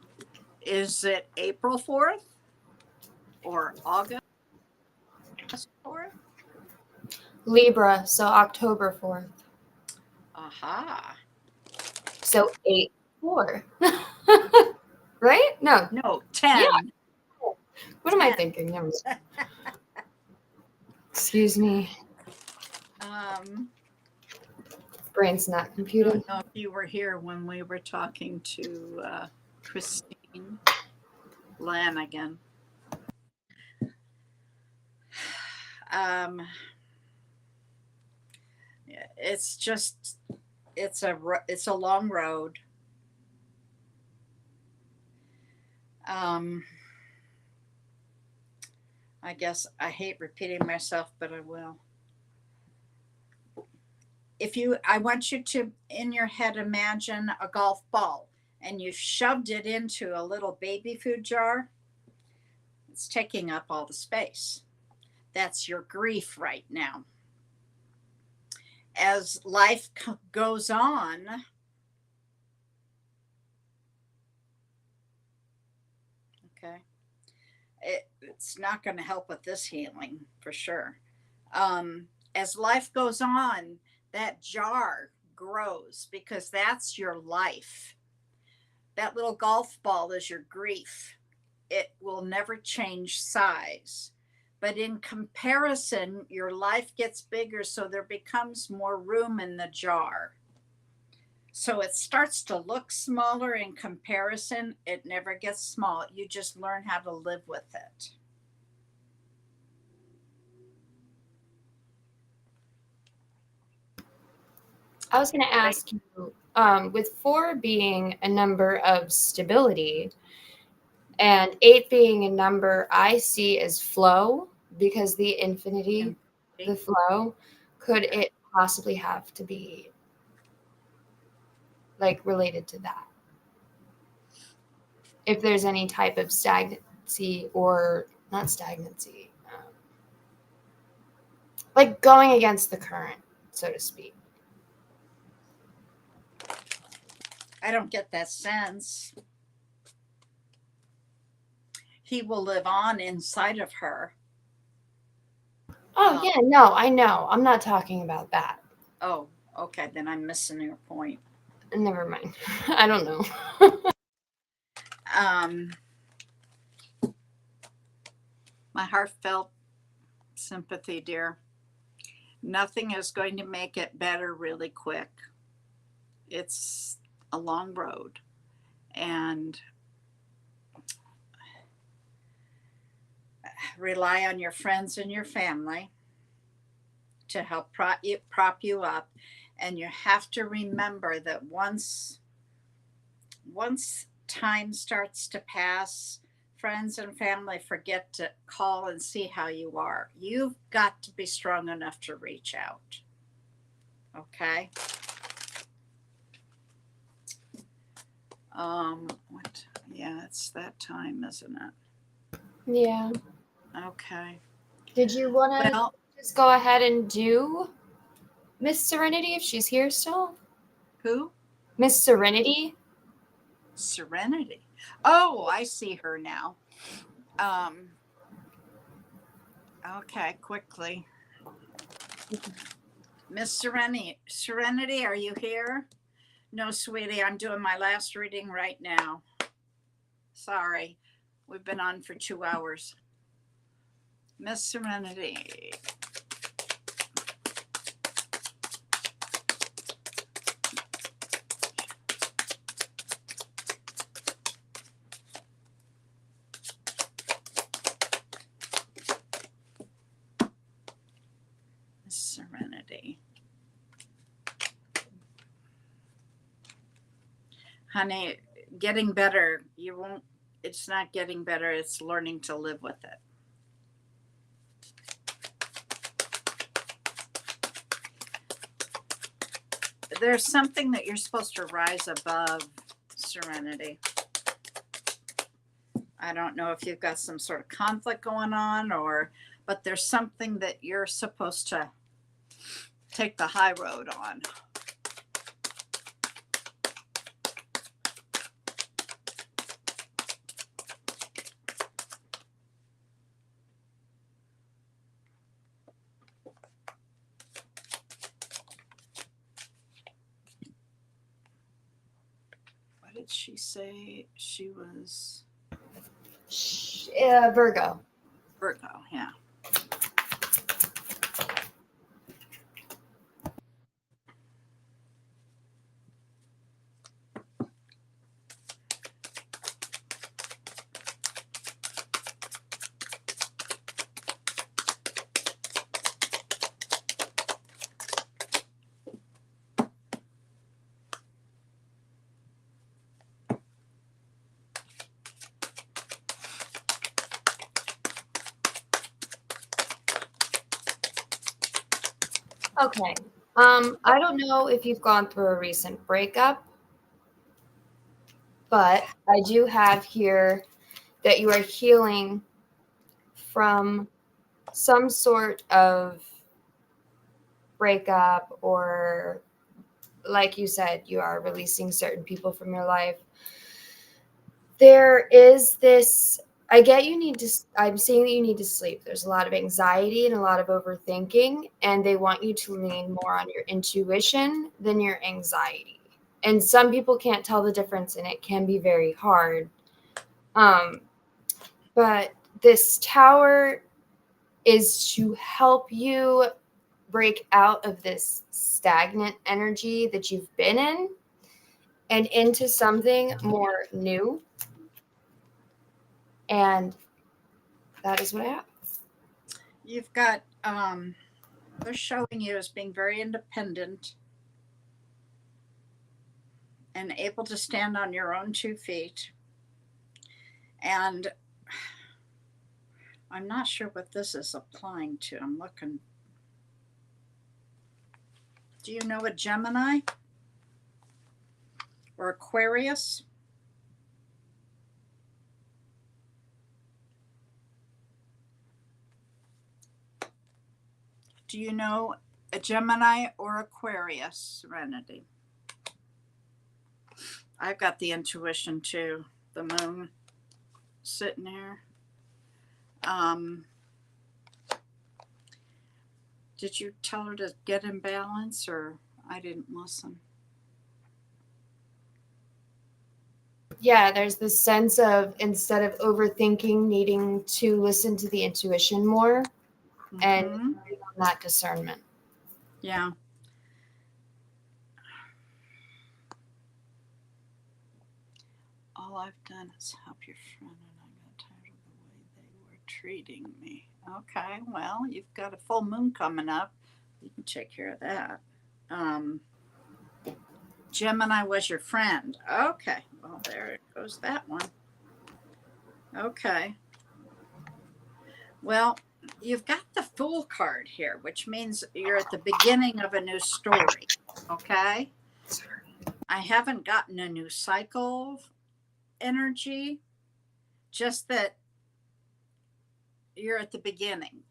Is it April 4th or August 4th? Libra, so October 4th. Aha. So 8-4. Right? No. No, 10. Yeah. What am I thinking? Excuse me. Brain's not computing. I don't know if you were here when we were talking to Christine Lanigan. It's just, it's a long road. I guess I hate repeating myself, but I will. I want you to, in your head, imagine a golf ball, and you shoved it into a little baby food jar. It's taking up all the space. That's your grief right now. As life goes on, okay, it's not going to help with this healing for sure. As life goes on, that jar grows because that's your life. That little golf ball is your grief. It will never change size. But in comparison, your life gets bigger, so there becomes more room in the jar. So it starts to look smaller in comparison. It never gets small. You just learn how to live with it. I was going to ask you, with 4 being a number of stability and 8 being a number I see as flow, because the infinity, the flow, could it possibly have to be like related to that? If there's any type of stagnancy or not stagnancy, like going against the current, so to speak. I don't get that sense. He will live on inside of her. Oh, yeah, no, I know. I'm not talking about that. Oh, okay, then I'm missing your point. Never mind. I don't know. My heartfelt sympathy, dear. Nothing is going to make it better really quick. It's a long road. And rely on your friends and your family to help prop you up. And you have to remember that once time starts to pass, friends and family forget to call and see how you are. You've got to be strong enough to reach out. Okay? What? Yeah, it's that time, isn't it? Yeah. Okay. Did you want to Well, just go ahead and do Miss Serenity if she's here still? who? Miss Serenity? Serenity. Oh, I see her now. Okay, quickly. Miss Serenity, are you here? No, sweetie, I'm doing my last reading right now. Sorry, we've been on for 2 hours. Miss Serenity. Miss Serenity. Honey, getting better. It's not getting better, it's learning to live with it. There's something that you're supposed to rise above, Serenity. I don't know if you've got some sort of conflict going on but there's something that you're supposed to take the high road on. What did she say? She was Virgo. Virgo, yeah. Okay. I don't know if you've gone through a recent breakup, but I do have here that you are healing from some sort of breakup, or like you said, you are releasing certain people from your life. There is this, I'm seeing that you need to sleep. There's a lot of anxiety and a lot of overthinking, and they want you to lean more on your intuition than your anxiety. And some people can't tell the difference, and it can be very hard. But this tower is to help you break out of this stagnant energy that you've been in and into something more new. And that is what I have. You've got they're showing you as being very independent and able to stand on your own 2 feet. And I'm not sure what this is applying to. I'm looking. Do you know a Gemini or Aquarius? Do you know a Gemini or Aquarius, Serenity? I've got the intuition too. The moon sitting here. Did you tell her to get in balance, or I didn't listen? Yeah, there's this sense of, instead of overthinking, needing to listen to the intuition more and Mhm. that discernment. Yeah. All I've done is help your friend, and I got tired of the way they were treating me. Okay, well, you've got a full moon coming up. You can take care of that. Gemini was your friend. Okay, well, there goes that one. Okay. Well, you've got the Fool card here, which means you're at the beginning of a new story. Okay. I haven't gotten a new cycle energy, just that you're at the beginning.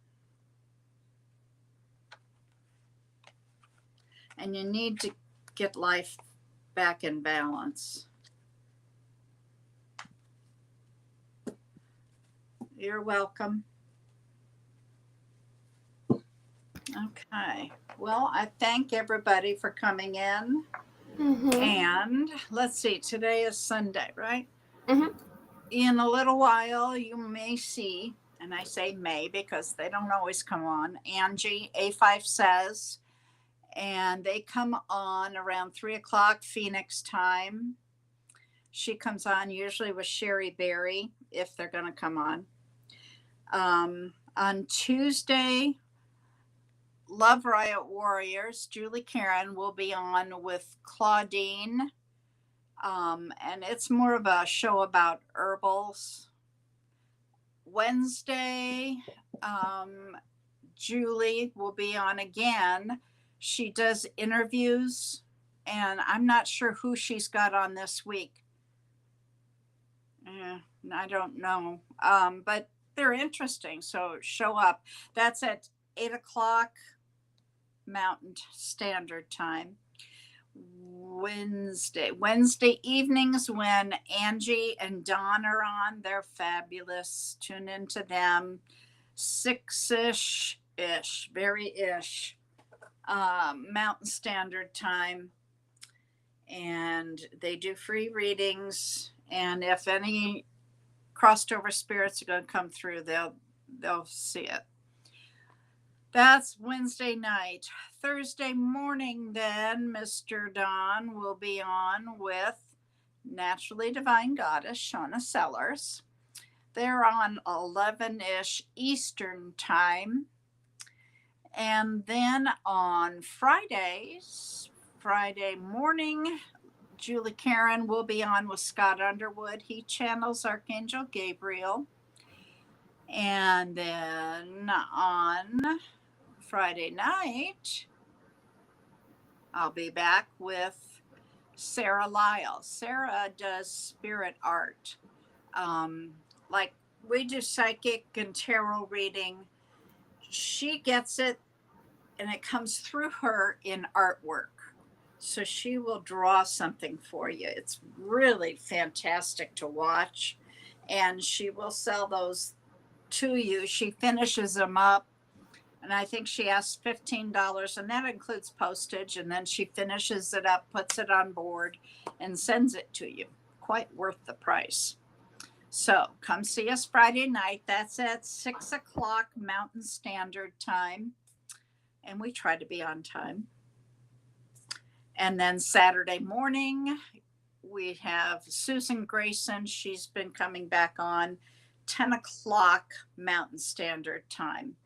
And you need to get life back in balance. You're welcome. Okay. Well, I thank everybody for coming in. Mm-hmm. And let's see, today is Sunday, right? Mm-hmm. In a little while, you may see, and I say may because they don't always come on, Angie, A5 says, and they come on around 3 o'clock Phoenix time. She comes on usually with Sherry Berry if they're going to come on. On Tuesday, Love Riot Warriors, Julie Karen will be on with Claudine. And it's more of a show about herbals. Wednesday, Julie will be on again. She does interviews, and I'm not sure who she's got on this week. I don't know. But they're interesting, so show up. That's at 8 o'clock Mountain Standard Time. Wednesday evenings when Angie and Dawn are on. They're fabulous. Tune into them. 6-ish, very ish, Mountain Standard Time. And they do free readings. And if any crossed over spirits are going to come through, they'll see it. That's Wednesday night. Thursday morning, then, Mr. Don will be on with Naturally Divine Goddess, Shauna Sellers. They're on 11-ish Eastern Time. And then on Friday morning, Julie Karen will be on with Scott Underwood. He channels Archangel Gabriel. And then on Friday night, I'll be back with Sarah Lyle. Sarah does spirit art. Like we do psychic and tarot reading. She gets it and it comes through her in artwork. So she will draw something for you. It's really fantastic to watch. And she will sell those to you. She finishes them up. And I think she asks $15, and that includes postage. And then she finishes it up, puts it on board, and sends it to you. Quite worth the price. So come see us Friday night. That's at 6 o'clock Mountain Standard Time. And we try to be on time. And then Saturday morning, we have Susan Grayson. She's been coming back on 10 o'clock Mountain Standard Time.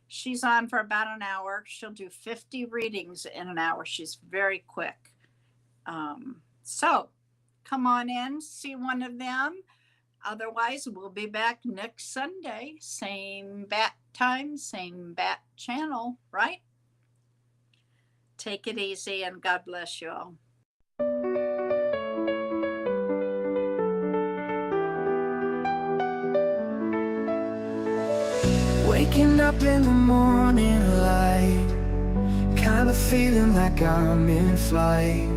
She's on for about an hour. She'll do 50 readings in an hour. She's very quick. So come on in, see one of them. Otherwise, we'll be back next Sunday. Same bat time, same bat channel, right? Take it easy and God bless you all. Wake Waking up in the morning light, kind of feeling like I'm in flight.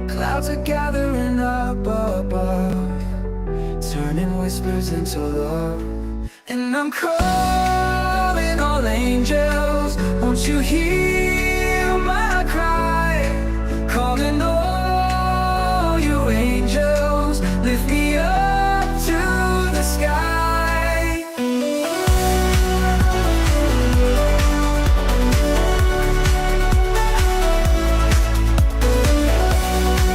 Clouds are gathering up above, turning whispers into love. And I'm calling all angels, won't you hear